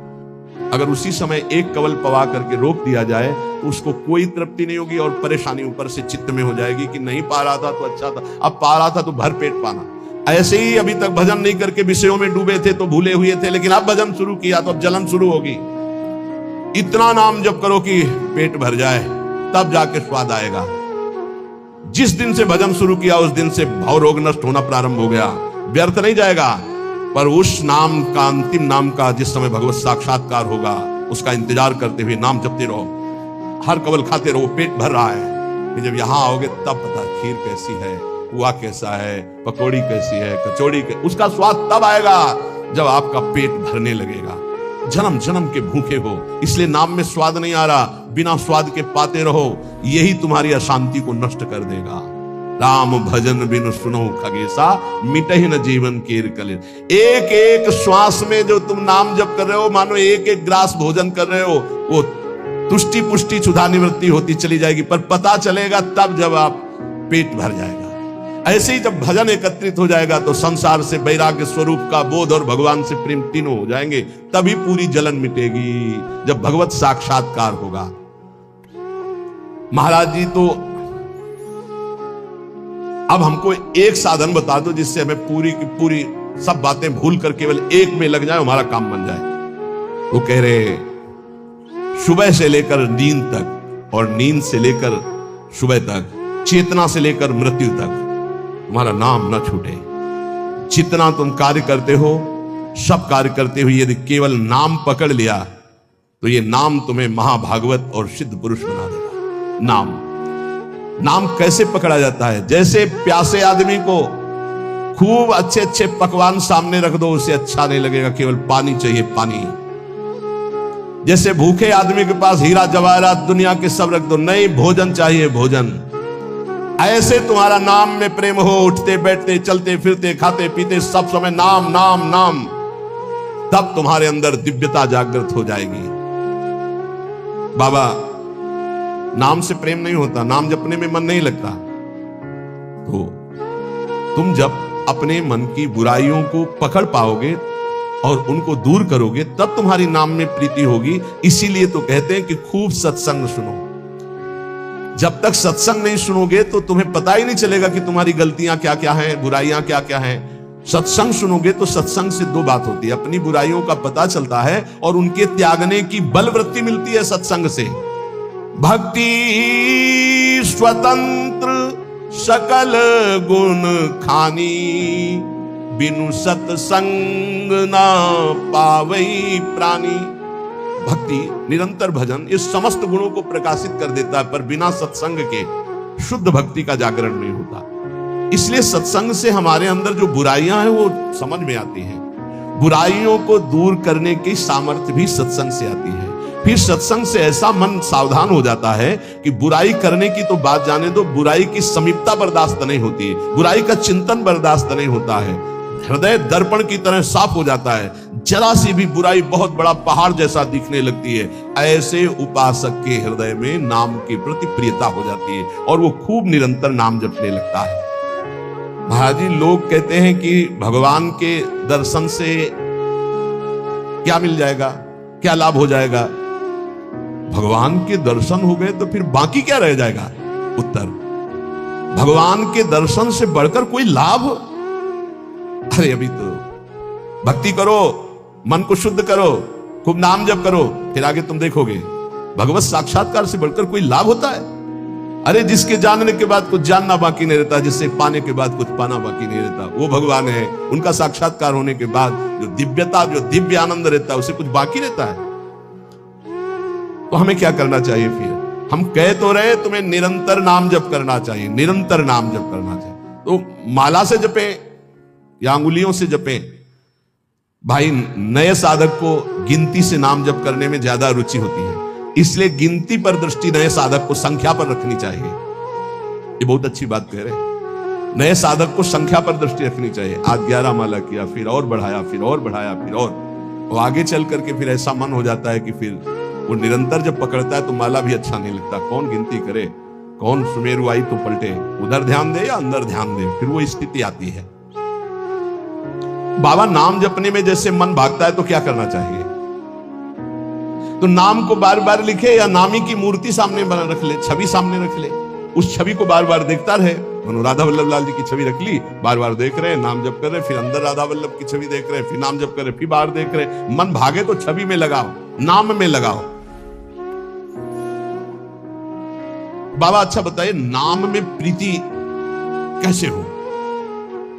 अगर उसी समय एक कवल पवा करके रोक दिया जाए तो उसको कोई तृप्ति नहीं होगी, और परेशानी ऊपर से चित्त में हो जाएगी कि नहीं पा रहा था तो अच्छा था, अब पा रहा था तो भर पेट पाना। ऐसे ही अभी तक भजन नहीं करके विषयों में डूबे थे तो भूले हुए थे, लेकिन अब भजन शुरू किया तो अब जलन शुरू होगी। इतना नाम जप करो कि पेट भर जाए, तब जाके स्वाद आएगा। जिस दिन से भजन शुरू किया उस दिन से भाव रोग नष्ट होना प्रारंभ हो गया। व्यर्थ नहीं जाएगा, पर उस नाम का, अंतिम नाम का, जिस समय भगवत साक्षात्कार होगा उसका इंतजार करते हुए नाम जपते रहो, हर कवल खाते रहो, पेट भर रहा है। कि जब यहां आओगे तब पता खीर कैसी है, पुआ कैसा है, पकौड़ी कैसी है, कचौड़ी उसका स्वाद तब आएगा जब आपका पेट भरने लगेगा। जन्म जन्म के भूखे हो, इसलिए नाम में स्वाद नहीं आ रहा, बिना स्वाद के पाते रहो, यही तुम्हारी अशांति को नष्ट कर देगा। राम भजन बिनु सुनो खगेसा, मिटहि न जीवन केर कलेश। एक एक श्वास में जो तुम नाम जप कर रहे हो, मानो एक एक ग्रास भोजन कर रहे हो, वो तुष्टि पुष्टि क्षुधा निवृत्ति होती चली जाएगी, पर पता चलेगा तब जब आप पेट भर जाएगा। ऐसे ही जब भजन एकत्रित हो जाएगा तो संसार से वैराग्य स्वरूप का बोध और भगवान से प्रेम तीनों हो जाएंगे, तभी पूरी जलन मिटेगी, जब भगवत साक्षात्कार होगा। महाराज जी तो अब हमको एक साधन बता दो जिससे हमें पूरी की पूरी सब बातें भूल कर केवल एक में लग जाए, हमारा काम बन जाए। वो कह रहे सुबह से लेकर नींद तक, और नींद से लेकर सुबह तक, चेतना से लेकर मृत्यु तक तुम्हारा नाम न छूटे। जितना तुम कार्य करते हो, सब कार्य करते हुए यदि केवल नाम पकड़ लिया तो ये नाम तुम्हें महाभागवत और सिद्ध पुरुष बना देगा। नाम कैसे पकड़ा जाता है? जैसे प्यासे आदमी को खूब अच्छे अच्छे पकवान सामने रख दो, उसे अच्छा नहीं लगेगा, केवल पानी चाहिए, पानी। जैसे भूखे आदमी के पास हीरा जवाहरात दुनिया के सब रख दो, नहीं, भोजन चाहिए, भोजन। ऐसे तुम्हारा नाम में प्रेम हो, उठते बैठते चलते फिरते खाते पीते सब समय नाम नाम नाम, तब तुम्हारे अंदर दिव्यता जागृत हो जाएगी। बाबा, नाम से प्रेम नहीं होता, नाम जपने में मन नहीं लगता, तो तुम जब अपने मन की बुराइयों को पकड़ पाओगे और उनको दूर करोगे, तब तुम्हारी नाम में प्रीति होगी। इसीलिए तो कहते हैं कि खूब सत्संग सुनो। जब तक सत्संग नहीं सुनोगे तो तुम्हें पता ही नहीं चलेगा कि तुम्हारी गलतियां क्या क्या हैं, बुराइयां क्या क्या हैं। सत्संग सुनोगे तो सत्संग से दो बात होती है, अपनी बुराइयों का पता चलता है और उनके त्यागने की बल वृत्ति मिलती है सत्संग से। भक्ति स्वतंत्र सकल गुण खानी, बिनु सत्संग ना पावई प्राणी। भक्ति, निरंतर भजन, ये समस्त गुणों को प्रकाशित कर देता है, पर बिना सत्संग के शुद्ध भक्ति का जागरण नहीं होता। इसलिए सत्संग से हमारे अंदर जो बुराइयां हैं वो समझ में आती हैं। बुराइयों को दूर करने की सामर्थ्य भी सत्संग से आती है। फिर सत्संग से ऐसा मन सावधान हो जाता है कि बुराई करने की तो बात जाने दो, बुराई की समीपता बर्दाश्त नहीं होती है, बुराई का चिंतन बर्दाश्त नहीं होता है। हृदय दर्पण की तरह साफ हो जाता है, जरा सी भी बुराई बहुत बड़ा पहाड़ जैसा दिखने लगती है। ऐसे उपासक के हृदय में नाम के प्रति प्रियता हो जाती है और वो खूब निरंतर नाम जपने लगता है। महाराज जी, लोग कहते हैं कि भगवान के दर्शन से क्या मिल जाएगा, क्या लाभ हो जाएगा? भगवान के दर्शन हो गए तो फिर बाकी क्या रह जाएगा? उत्तर, भगवान के दर्शन से बढ़कर कोई लाभ? अरे अभी तो भक्ति करो, मन को शुद्ध करो, खूब नाम जप करो, फिर आगे तुम देखोगे भगवत साक्षात्कार से बढ़कर कोई लाभ होता है? अरे जिसके जानने के बाद कुछ जानना बाकी नहीं रहता, जिससे पाने के बाद कुछ पाना बाकी नहीं रहता, वो भगवान है। उनका साक्षात्कार होने के बाद जो दिव्यता, जो दिव्य आनंद रहता है, उससे कुछ बाकी रहता है। तो हमें क्या करना चाहिए? फिर हम कह तो रहे तुम्हें निरंतर नाम जप करना चाहिए, निरंतर नाम जप करना चाहिए। तो माला से जपे या अंगुलियों से जपे? भाई, नए साधक को गिनती से नाम जप करने में ज्यादा रुचि होती है, इसलिए गिनती पर दृष्टि नए साधक को संख्या पर रखनी चाहिए। ये बहुत अच्छी बात कह रहे हैं। नए साधक को संख्या पर दृष्टि रखनी चाहिए। आज 11 माला किया, फिर और बढ़ाया, फिर और बढ़ाया, फिर और आगे चल करके फिर ऐसा मन हो जाता है कि फिर वो निरंतर जब पकड़ता है तो माला भी अच्छा नहीं लगता। कौन गिनती करे, कौन सुमेरु आई तो पलटे, उधर ध्यान दे या अंदर ध्यान दे, फिर वो स्थिति आती है। बाबा, नाम जपने में जैसे मन भागता है तो क्या करना चाहिए? तो नाम को बार बार लिखे या नामी की मूर्ति सामने बना रख ले, छवि सामने रख ले, उस छवि को बार बार देखता रहे। राधा वल्लभ लाल जी की छवि रख ली, बार बार देख रहे, नाम जप कर रहे, फिर अंदर राधा वल्लभ की छवि देख रहे, फिर नाम जप कर रहे, फिर बाहर देख रहे। मन भागे तो छवि में लगाओ, नाम में लगाओ। बाबा, अच्छा बताइए, नाम में प्रीति कैसे हो?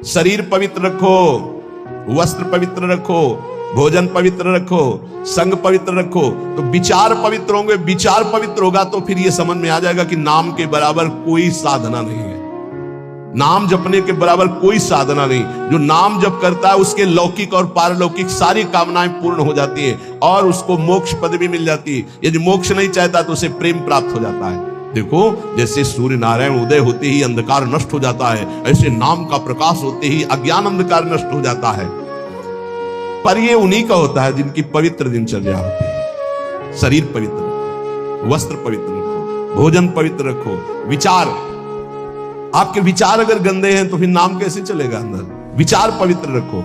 शरीर पवित्र रखो, वस्त्र पवित्र रखो, भोजन पवित्र रखो, संग पवित्र रखो, तो विचार पवित्र होंगे। विचार पवित्र होगा तो फिर यह समझ में आ जाएगा कि नाम के बराबर कोई साधना नहीं है। नाम जपने के बराबर कोई साधना नहीं। जो नाम जप करता है उसके लौकिक और पारलौकिक सारी कामनाएं पूर्ण हो जाती है और उसको मोक्ष पद भी मिल जाती है। यदि मोक्ष नहीं चाहता तो उसे प्रेम प्राप्त हो जाता है। देखो, जैसे सूर्य नारायण उदय होते ही अंधकार नष्ट हो जाता है, ऐसे नाम का प्रकाश होते ही अज्ञान अंधकार नष्ट हो जाता है। पर ये उन्हीं का होता है जिनकी पवित्र दिनचर्या होती है। शरीर पवित्र रखो, वस्त्र पवित्र रखो, भोजन पवित्र रखो, विचार, आपके विचार अगर गंदे हैं तो फिर नाम कैसे चलेगा अंदर? विचार पवित्र रखो।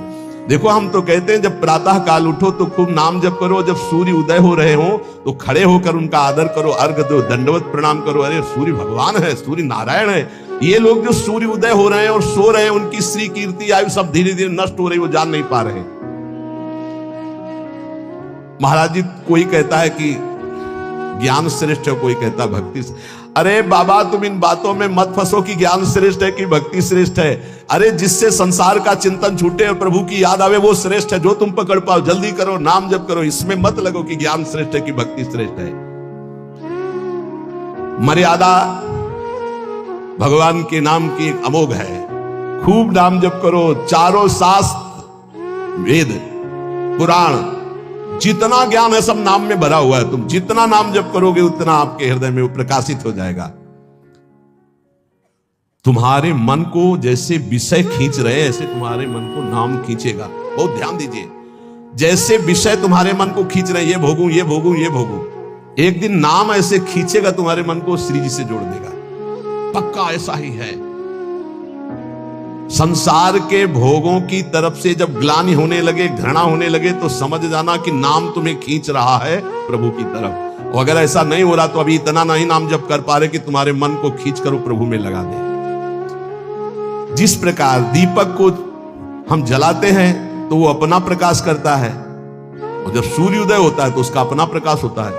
देखो, हम तो कहते हैं जब प्रातः काल उठो तो खूब नाम जप करो, जब सूर्य उदय हो रहे हो तो खड़े होकर उनका आदर करो, अर्घ दो, दंडवत प्रणाम करो। अरे सूर्य भगवान है, सूर्य नारायण है। ये लोग जो सूर्य उदय हो रहे हैं और सो रहे हैं, उनकी श्री कीर्ति आयु सब धीरे धीरे नष्ट हो रही, वो जान नहीं पा रहे। महाराज जी, कोई कहता है कि ज्ञान श्रेष्ठ है, कोई कहता है भक्ति। अरे बाबा, तुम इन बातों में मत फंसो कि ज्ञान श्रेष्ठ है कि भक्ति श्रेष्ठ है। अरे जिससे संसार का चिंतन छूटे और प्रभु की याद आवे वो श्रेष्ठ है। जो तुम पकड़ पाओ जल्दी करो, नाम जप करो। इसमें मत लगो कि ज्ञान श्रेष्ठ है कि भक्ति श्रेष्ठ है। मर्यादा भगवान के नाम की एक अमोघ है। खूब नाम जप करो। चारों शास्त्र, वेद, पुराण, जितना ज्ञान है सब नाम में भरा हुआ है। तुम जितना नाम जप करोगे उतना आपके हृदय में वो प्रकाशित हो जाएगा। तुम्हारे मन को जैसे विषय खींच रहे हैं, ऐसे तुम्हारे मन को नाम खींचेगा। बहुत ध्यान दीजिए, जैसे विषय तुम्हारे मन को खींच रहे हैं, ये भोगूं, ये भोगूं, ये भोगूं, एक दिन नाम ऐसे खींचेगा तुम्हारे मन को, श्री जी से जोड़ देगा। पक्का ऐसा ही है। संसार के भोगों की तरफ से जब ग्लानि होने लगे, घृणा होने लगे, तो समझ जाना कि नाम तुम्हें खींच रहा है प्रभु की तरफ। और अगर ऐसा नहीं हो रहा तो अभी इतना नहीं नाम जप कर पा रहे कि तुम्हारे मन को खींच कर प्रभु में लगा दे। जिस प्रकार दीपक को हम जलाते हैं तो वो अपना प्रकाश करता है, और जब सूर्योदय होता है तो उसका अपना प्रकाश होता है।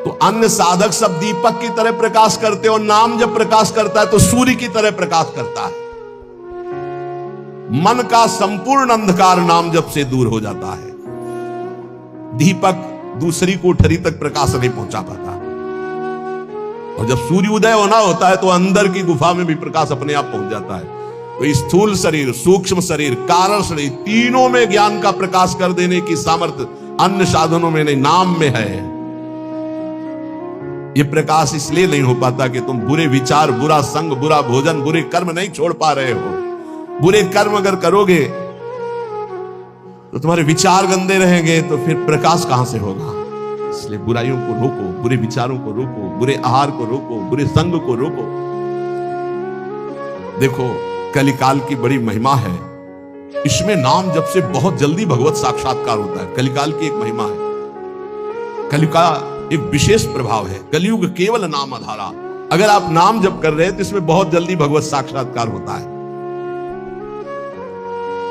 तो अन्य साधक सब दीपक की तरह प्रकाश करते हैं, और नाम जब प्रकाश करता है तो सूर्य की तरह प्रकाश करता है। मन का संपूर्ण अंधकार नाम जप से दूर हो जाता है। दीपक दूसरी कोठरी तक प्रकाश नहीं पहुंचा पाता, और जब सूर्योदय होना होता है तो अंदर की गुफा में भी प्रकाश अपने आप पहुंच जाता है। तो स्थूल शरीर, सूक्ष्म शरीर, कारण शरीर, तीनों में ज्ञान का प्रकाश कर देने की सामर्थ्य अन्य साधनों में नहीं, नाम में है। ये प्रकाश इसलिए नहीं हो पाता कि तुम बुरे विचार, बुरा संग, बुरा भोजन, बुरे कर्म नहीं छोड़ पा रहे हो। बुरे कर्म अगर करोगे तो तुम्हारे विचार गंदे रहेंगे, तो फिर प्रकाश कहां से होगा। इसलिए बुराइयों को रोको, बुरे विचारों को रोको, बुरे आहार को रोको, बुरे संग को रोको। देखो कलिकाल की बड़ी महिमा है, इसमें नाम जप से बहुत जल्दी भगवत साक्षात्कार होता है। कलिकाल की एक महिमा है, कलयुग का एक विशेष प्रभाव है। कलयुग केवल नाम आधारा। अगर आप नाम जप कर रहे हैं तो इसमें बहुत जल्दी भगवत साक्षात्कार होता है।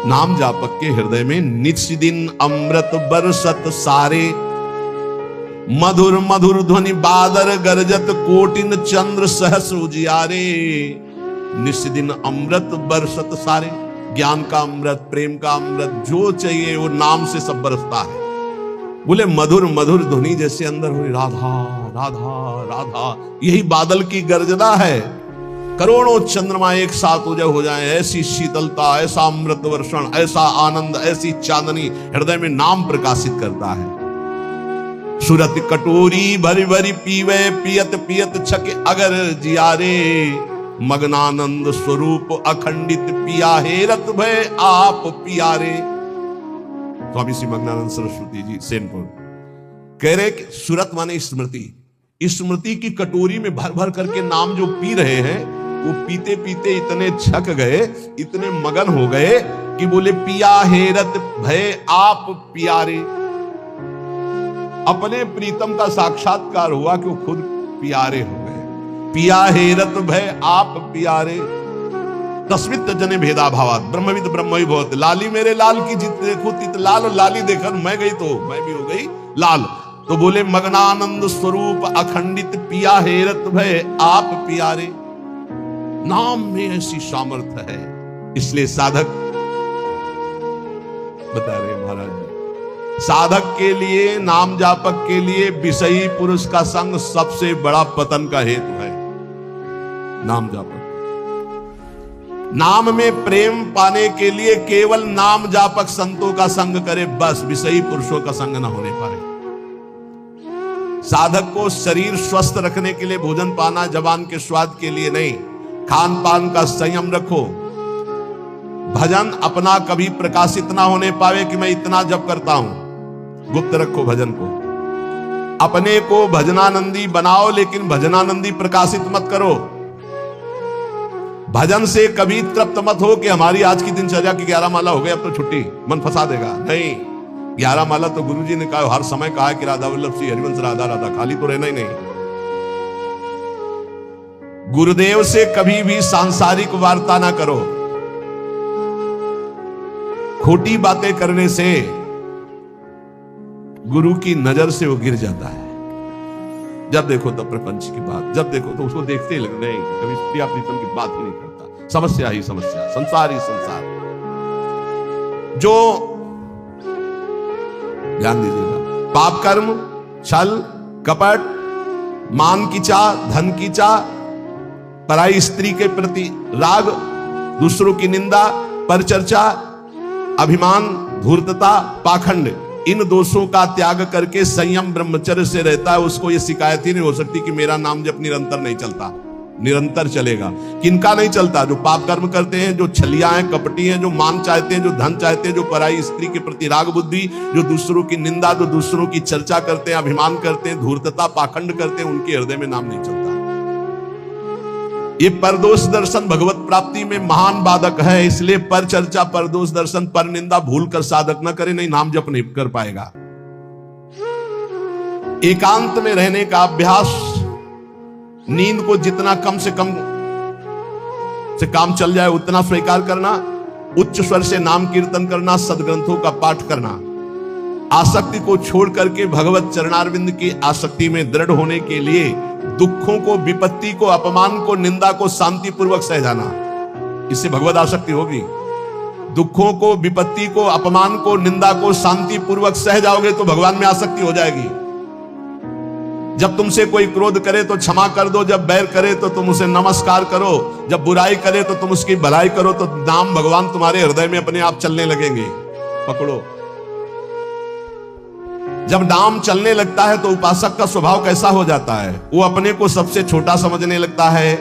नाम जापक के हृदय में नित्य दिन अमृत बरसत सारे, मधुर मधुर ध्वनि बादर गरजत, कोटिन चंद्र सहस्र उजियारे। नित्य दिन अमृत बरसत सारे, ज्ञान का अमृत, प्रेम का अमृत, जो चाहिए वो नाम से सब बरसता है। बोले मधुर मधुर ध्वनि जैसे अंदर हो, राधा राधा राधा, यही बादल की गर्जना है। करोड़ों चंद्रमा एक साथ उदय हो जाए, ऐसी शीतलता, ऐसा अमृत वर्षण, ऐसा आनंद, ऐसी चांदनी हृदय में नाम प्रकाशित करता है। सुरत कटोरी भरी भरी पीवे, पियत पियत छके अगर जियारे, मगनानंद स्वरूप अखंडित पिया हेरत भय आप पियारे। स्वामी श्री मगनानंद सरस्वती जी सेनपुर कह रहे कि सुरत माने स्मृति, स्मृति की कटोरी में भर भर करके नाम जो पी रहे हैं, वो पीते पीते इतने छक गए, इतने मगन हो गए कि बोले पिया हेरत भय आप पियारे। अपने प्रीतम का साक्षात्कार हुआ कि वो खुद प्यारे हो गए। पिया हेरत भय आप प्यारे, तस्मित जने भेदा भावात, ब्रह्मविद ब्रह्म भवत। लाली मेरे लाल की जित देखो तित लाल, लाली देखकर मैं गई तो मैं भी हो गई लाल। तो बोले मगनानंद स्वरूप अखंडित पिया हेरत भय आप प्यारे। नाम में ऐसी सामर्थ्य है, इसलिए साधक बता रहे महाराज जी, साधक के लिए, नाम जापक के लिए विषयी पुरुष का संग सबसे बड़ा पतन का हेतु है। नाम जापक, नाम में प्रेम पाने के लिए केवल नाम जापक संतों का संग करे, बस विषयी पुरुषों का संग न होने पाए। साधक को शरीर स्वस्थ रखने के लिए भोजन पाना जबान के स्वाद के लिए नहीं, खान पान का संयम रखो। भजन अपना कभी प्रकाशित ना होने पावे कि मैं इतना जप करता हूं, गुप्त रखो भजन को। अपने को भजनानंदी बनाओ, लेकिन भजनानंदी प्रकाशित मत करो। भजन से कभी तृप्त मत हो कि हमारी आज की दिनचर्या की 11 माला हो गई, अब तो छुट्टी, मन फंसा देगा। नहीं, 11 माला तो गुरुजी ने कहा, हर समय कहा कि राधा वल्लभ श्री हरिवंश राधा राधा, खाली तो रहना ही नहीं। गुरुदेव से कभी भी सांसारिक वार्ता ना करो। खोटी बातें करने से गुरु की नजर से वो गिर जाता है। जब देखो तब प्रपंच की बात, जब देखो तो उसको देखते ही लग नहीं, कभी प्रिया प्रीतम की बात ही नहीं करता। समस्या ही समस्या, संसार ही संसार। जो ध्यान दीजिएगा, पाप कर्म, छल कपट, मान की चाह, धन की चाह, पराई स्त्री के प्रति राग, दूसरों की निंदा, परचर्चा, अभिमान, धूर्तता, पाखंड, इन दोषों का त्याग करके संयम ब्रह्मचर्य से रहता है, उसको ये शिकायत ही नहीं हो सकती कि मेरा नाम जब निरंतर नहीं चलता। निरंतर चलेगा। किनका नहीं चलता? जो पाप कर्म करते हैं, जो छलिया हैं, कपटी हैं, जो मान चाहते हैं, जो धन चाहते हैं, जो पराई स्त्री के प्रति राग बुद्धि, जो दूसरों की निंदा, जो दूसरों की चर्चा करते हैं, अभिमान करते हैं, धूर्तता, पाखंड करते हैं, उनके हृदय में नाम नहीं चलता। ये परदोष दर्शन भगवत प्राप्ति में महान बाधक है। इसलिए पर चर्चा, परदोष दर्शन, पर निंदा भूल कर साधक न करे, नहीं नाम जप नहीं कर पाएगा। एकांत में रहने का अभ्यास, नींद को जितना कम से कम से काम चल जाए उतना स्वीकार करना, उच्च स्वर से नाम कीर्तन करना, सदग्रंथों का पाठ करना, आसक्ति को छोड़ करके भगवत चरणारविंद की आसक्ति में दृढ़ होने के लिए दुखों को, विपत्ति को, अपमान को, निंदा को शांति पूर्वक सह जाना, इससे भगवत आसक्ति होगी। दुखों को, विपत्ति को, अपमान को, निंदा को शांति पूर्वक सह जाओगे तो भगवान में आसक्ति हो जाएगी। जब तुमसे कोई क्रोध करे तो क्षमा कर दो, जब बैर करे तो तुम उसे नमस्कार करो, जब बुराई करे तो तुम उसकी भलाई करो, तो नाम भगवान तुम्हारे हृदय में अपने आप चलने लगेंगे। पकड़ो। जब नाम चलने लगता है तो उपासक का स्वभाव कैसा हो जाता है? वो अपने को सबसे छोटा समझने लगता है,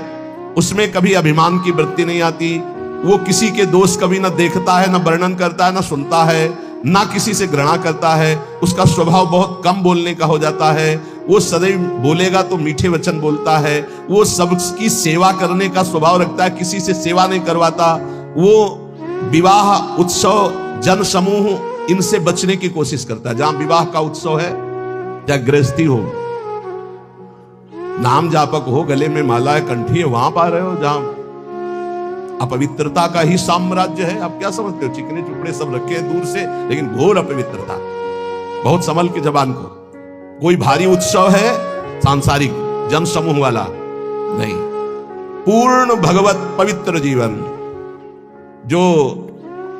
उसमें कभी अभिमान की वृत्ति नहीं आती, वो किसी के दोष कभी ना देखता है, ना वर्णन करता है, ना सुनता है, ना किसी से घृणा करता है। उसका स्वभाव बहुत कम बोलने का हो जाता है। वो सदैव बोलेगा तो मीठे वचन बोलता है। वो सबकी सेवा करने का स्वभाव रखता है, किसी से सेवा नहीं करवाता। वो विवाह, उत्सव, जन समूह इनसे बचने की कोशिश करता है। जहां विवाह का उत्सव है, चाहे गृहस्थी हो, नाम जापक हो, गले में माला है, कंठी है, वहां पा रहे हो जहां अपवित्रता का ही साम्राज्य है। आप क्या समझते हो? चिकने चुपड़े सब रखे हैं दूर से, लेकिन घोर अपवित्रता। बहुत संभल के जबान को। कोई भारी उत्सव है सांसारिक जन समूह वाला नहीं, पूर्ण भगवत पवित्र जीवन। जो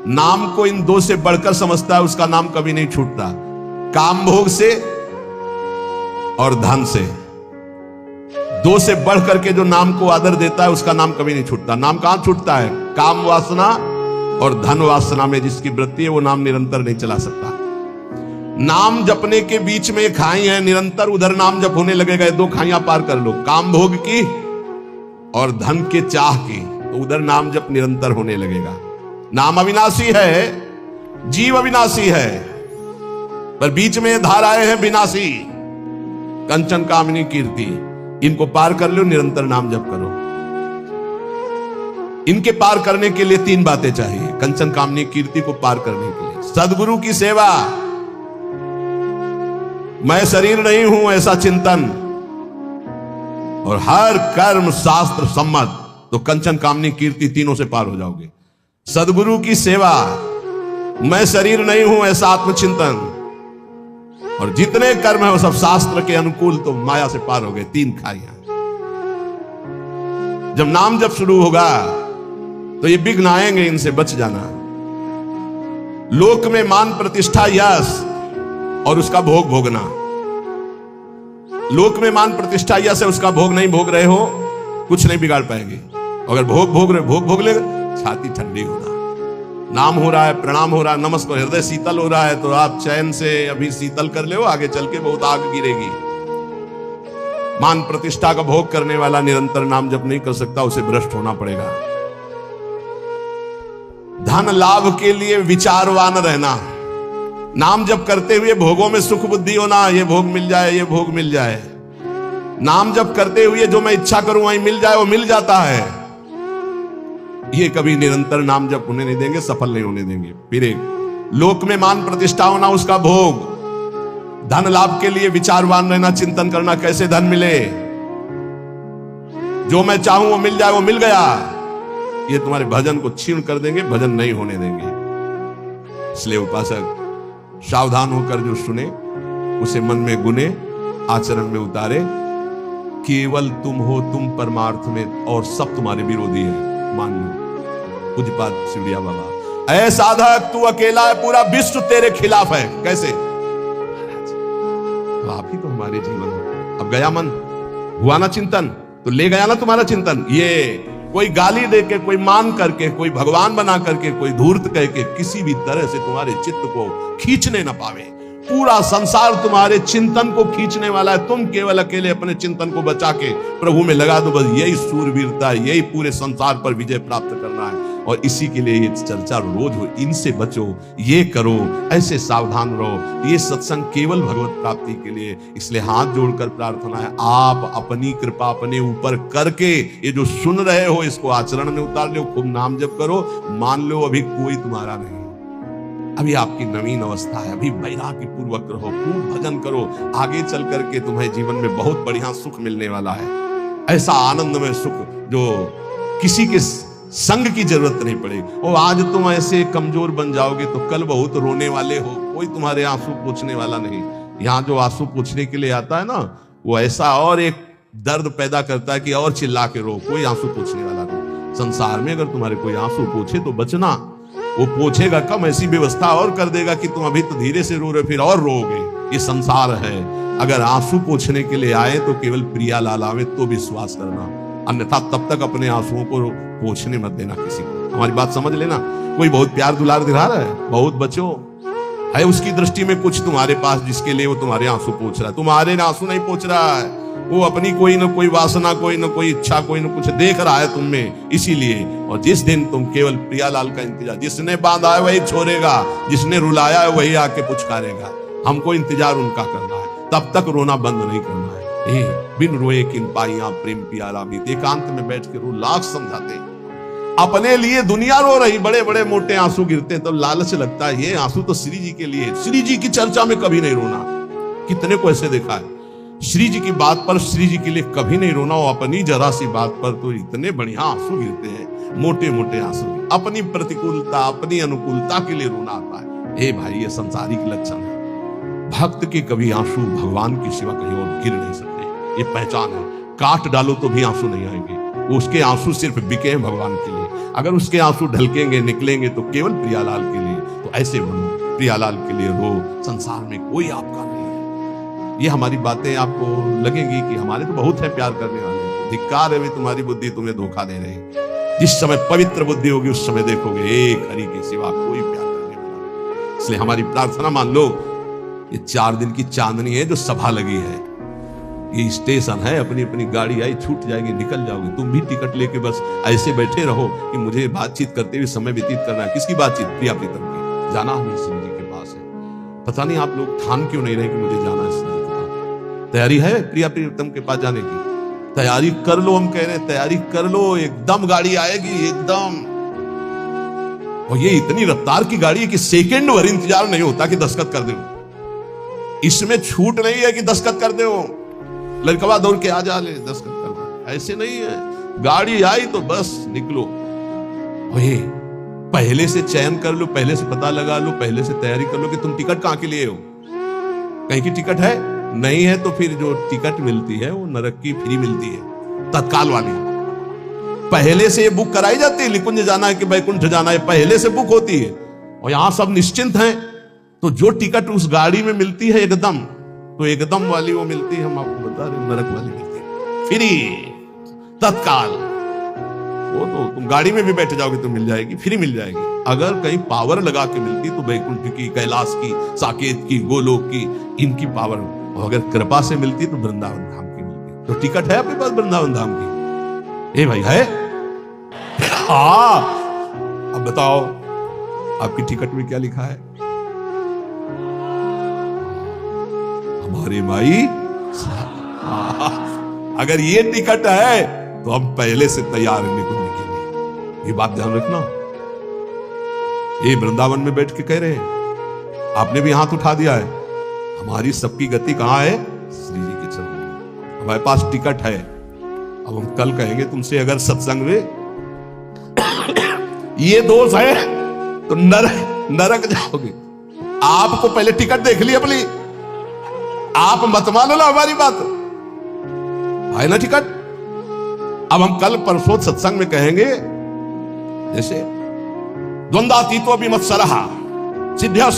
नाम को इन दो से बढ़कर समझता है, उसका नाम कभी नहीं छूटता। काम भोग से और धन से, दो से बढ़ करके जो नाम को आदर देता है, उसका नाम कभी नहीं छूटता। नाम कहां छूटता है? काम वासना और धन वासना में जिसकी वृत्ति है, वो नाम निरंतर नहीं चला सकता। नाम जपने के बीच में खाई है, निरंतर उधर नाम जप होने लगेगा। दो खाइयां पार कर लो, काम भोग की और धन के चाह की, तो उधर नाम जप निरंतर होने लगेगा। नाम अविनाशी है, जीव अविनाशी है, पर बीच में धाराएं हैं विनाशी। कंचन, कामिनी, कीर्ति, इनको पार कर लो, निरंतर नाम जप करो। इनके पार करने के लिए तीन बातें चाहिए। कंचन, कामनी, कीर्ति को पार करने के लिए सद्गुरु की सेवा, मैं शरीर नहीं हूं ऐसा चिंतन, और हर कर्म शास्त्र सम्मत, तो कंचन, कामनी, कीर्ति तीनों से पार हो जाओगे। सद्गुरु की सेवा, मैं शरीर नहीं हूं ऐसा आत्मचिंतन, और जितने कर्म है वो सब शास्त्र के अनुकूल, तो माया से पार हो गए। तीन खाइयां। जब नाम जब शुरू होगा तो ये विघ्न आएंगे, इनसे बच जाना। लोक में मान, प्रतिष्ठा, यश और उसका भोग भोगना। लोक में मान, प्रतिष्ठा, यश है, उसका भोग नहीं भोग रहे हो, कुछ नहीं बिगाड़ पाएंगे। अगर भोग भोग रहे, भोग भोग लेगा, छाती ठंडी होना। नाम हो रहा है, प्रणाम हो रहा है, नमस्कार, हृदय शीतल हो रहा है, तो आप चैन से अभी शीतल कर ले, आगे चल के बहुत आग गिरेगी। मान प्रतिष्ठा का भोग करने वाला निरंतर नाम जप नहीं कर सकता, उसे भ्रष्ट होना पड़ेगा। धन लाभ के लिए विचारवान रहना, नाम जप करते हुए भोगों में सुख बुद्धि होना, ये भोग मिल जाए, ये भोग मिल जाए। नाम जप करते हुए जो मैं इच्छा करूं वहीं मिल जाए, वो मिल जाता है। ये कभी निरंतर नाम जप होने नहीं देंगे, सफल नहीं होने देंगे। फिर एक लोक में मान प्रतिष्ठा होना, उसका भोग। धन लाभ के लिए विचारवान रहना, चिंतन करना कैसे धन मिले, जो मैं चाहूं वो मिल जाए, वो मिल गया। ये तुम्हारे भजन को छीन कर देंगे, भजन नहीं होने देंगे। इसलिए उपासक सावधान होकर जो सुने उसे मन में गुने, आचरण में उतारे। केवल तुम हो, तुम परमार्थ में, और सब तुम्हारे विरोधी है, मान लो। पूज्यपाद शिवड़िया बाबा, ऐ साधक तू अकेला है, पूरा विश्व तेरे खिलाफ है। कैसे? तो आप ही तो हमारे जीवन हो। अब गया मन, हुआ ना चिंतन, तो ले गया ना तुम्हारा चिंतन। ये कोई गाली दे के, कोई मान करके, कोई भगवान बना करके, कोई धूर्त कह के किसी भी तरह से तुम्हारे चित्त को खींचने न पावे। पूरा संसार तुम्हारे चिंतन को खींचने वाला है, तुम केवल अकेले अपने चिंतन को बचा के प्रभु में लगा दो। बस यही सूरवीरता है, यही पूरे संसार पर विजय प्राप्त करना है। और इसी के लिए ये चर्चा रोज हो, इनसे बचो, ये करो, ऐसे सावधान रहो। ये सत्संग केवल भगवत प्राप्ति के लिए। इसलिए हाथ जोड़कर प्रार्थना है, आप अपनी कृपा अपने ऊपर करके ये जो सुन रहे हो इसको आचरण में उतार लो। खूब नाम जप करो। मान लो अभी कोई तुम्हारा नहीं, अभी आपकी नवीन अवस्था है, अभी वैराग्य पूर्वक रहो, खूब भजन करो। आगे चल करके तुम्हें जीवन में बहुत बढ़िया सुख मिलने वाला है। ऐसा आनंदमय सुख जो किसी के संग की जरूरत नहीं पड़ेगी। और आज तुम ऐसे कमजोर बन जाओगे तो कल बहुत रोने वाले हो, कोई तुम्हारे आंसू पोंछने वाला नहीं। यहाँ जो आंसू पोंछने के लिए आता है ना, वो ऐसा और एक दर्द पैदा करता है कि और चिल्ला के रो, कोई आंसू पोंछने वाला नहीं। संसार में अगर तुम्हारे कोई आंसू पोंछे तो बचना, वो पूछेगा कम, ऐसी व्यवस्था और कर देगा कि तुम अभी तो धीरे से रो रहे फिर और रोओगे। ये संसार है। अगर आंसू पोंछने के लिए आए तो केवल प्रियालाल आवे तो विश्वास करना, अन्यथा तब तक अपने आंसुओं को पोंछने मत देना किसी को। हमारी बात समझ लेना। कोई बहुत प्यार दुलार दिखा रहा है, बहुत बचो है, उसकी दृष्टि में कुछ तुम्हारे पास जिसके लिए वो तुम्हारे आंसू पोंछ रहा है। तुम्हारे आंसू नहीं पोंछ रहा है, वो अपनी कोई ना कोई वासना, कोई ना कोई इच्छा, कोई ना कुछ देख रहा है तुम में, इसीलिए। और जिस दिन तुम केवल प्रियालाल का इंतजार, जिसने बांधा है वही छोड़ेगा, जिसने रुलाया है वही आके पुचकारेगा। हमको इंतजार उनका करना है, तब तक रोना बंद नहीं करना है। बिन रोए किन पाइया प्रेम प्याला मीत, एकांत में बैठ के रो, लाख समझाते। अपने लिए दुनिया रो रही, बड़े बड़े मोटे आंसू गिरते तो लालच लगता है, ये आंसू तो श्री जी के लिए। श्री जी की चर्चा में कभी नहीं रोना। कितने को ऐसे देखा है, श्री जी की बात पर श्री जी के लिए कभी नहीं रोना, और अपनी जरा सी बात पर तो इतने बढ़िया आंसू गिरते हैं, मोटे मोटे आंसू। अपनी प्रतिकूलता, अपनी अनुकूलता के लिए रोना आता है। ए भाई, ये संसारिक लक्षण है। भक्त के कभी आंसू भगवान की सिवा कहीं और गिर नहीं सकते, ये पहचान है। काट डालो तो भी आंसू नहीं आएंगे, उसके आंसू सिर्फ बिके हैं भगवान के लिए। अगर उसके आंसू ढलकेंगे, निकलेंगे तो केवल प्रियालाल के लिए। तो ऐसे बनो, प्रियालाल के लिए रो, संसार में कोई आपका नहीं है। ये हमारी बातें आपको लगेंगी कि हमारे तो बहुत है प्यार करने वाले, धिक्कार है भी तुम्हारी बुद्धि तुम्हें धोखा दे रही। जिस समय पवित्र बुद्धि होगी उस समय देखोगे एक हरि के सिवा कोई प्यार करने वाला नहीं। इसलिए हमारी प्रार्थना मान लो, ये 4 दिन की चांदनी है जो सभा लगी है, ये स्टेशन है। अपनी अपनी गाड़ी आई, छूट जाएगी, निकल जाओगे। तुम भी टिकट लेके बस ऐसे बैठे रहो कि मुझे बातचीत करते हुए समय व्यतीत करना है। किसकी बातचीत? प्रिया प्रीतम की। जाना हमें श्री जी के पास है। पता नहीं आप लोग ठान क्यों नहीं रहे कि मुझे जाना है श्री जी के पास। तैयारी है प्रिया प्रीतम के पास जाने की? तैयारी कर लो। हम कह रहे हैं तैयारी कर लो, एकदम गाड़ी आएगी, एकदम। और ये इतनी रफ्तार की गाड़ी है कि सेकंड भर इंतजार नहीं होता कि दस्तखत कर दो। इसमें छूट नहीं है कि दस्तखत कर दो, लड़कवा दौड़ के आ जा ले दस्तखत करना, ऐसे नहीं है। गाड़ी आई तो बस निकलो। ओए, पहले से चयन कर लो, पहले से पता लगा लो, पहले से तैयारी कर लो कि तुम टिकट कहां के लिए हो। कहीं की टिकट है? नहीं है तो फिर जो टिकट मिलती है वो नरक की फ्री मिलती है, तत्काल वाली। पहले से ये बुक कराई जाती है, निकुंज जाना है कि बैकुंठ जाना है, पहले से बुक होती है। और यहां सब निश्चिंत हैं। तो जो टिकट उस गाड़ी में मिलती है एकदम, तो एकदम वाली वो मिलती है, हम आपको बता रहे, नरक वाली मिलती है फ्री, तत्काल। वो तो तुम गाड़ी में भी बैठ जाओगे तो मिल जाएगी, फ्री मिल जाएगी। अगर कहीं पावर लगा के मिलती तो बैकुंठ की, कैलाश की, साकेत की, गोलोक की, इनकी पावर। और अगर कृपा से मिलती तो वृंदावन धाम की मिलती। तो टिकट है अपने पास वृंदावन धाम की? ए भाई है? हाँ, अब बताओ आपकी टिकट में क्या लिखा है? हमारी माई। अगर ये टिकट है तो हम पहले से तैयार हैं निकुंज के लिए। ये बात ध्यान रखना। ये वृंदावन में बैठ के कह रहे हैं, आपने भी हाथ उठा दिया है। हमारी सबकी गति कहां है? श्री जी के चरणों में। हमारे पास टिकट है। अब हम कल कहेंगे तुमसे, अगर सत्संग में ये दोष है तो नरक जाओगे। आपको पहले टिकट देख ली अपनी, आप मत मानो ना हमारी बात, है ना टिकट। अब हम कल परसों सत्संग में कहेंगे, जैसे द्वंद्वातीतो विमत्सरः सिद्ध्या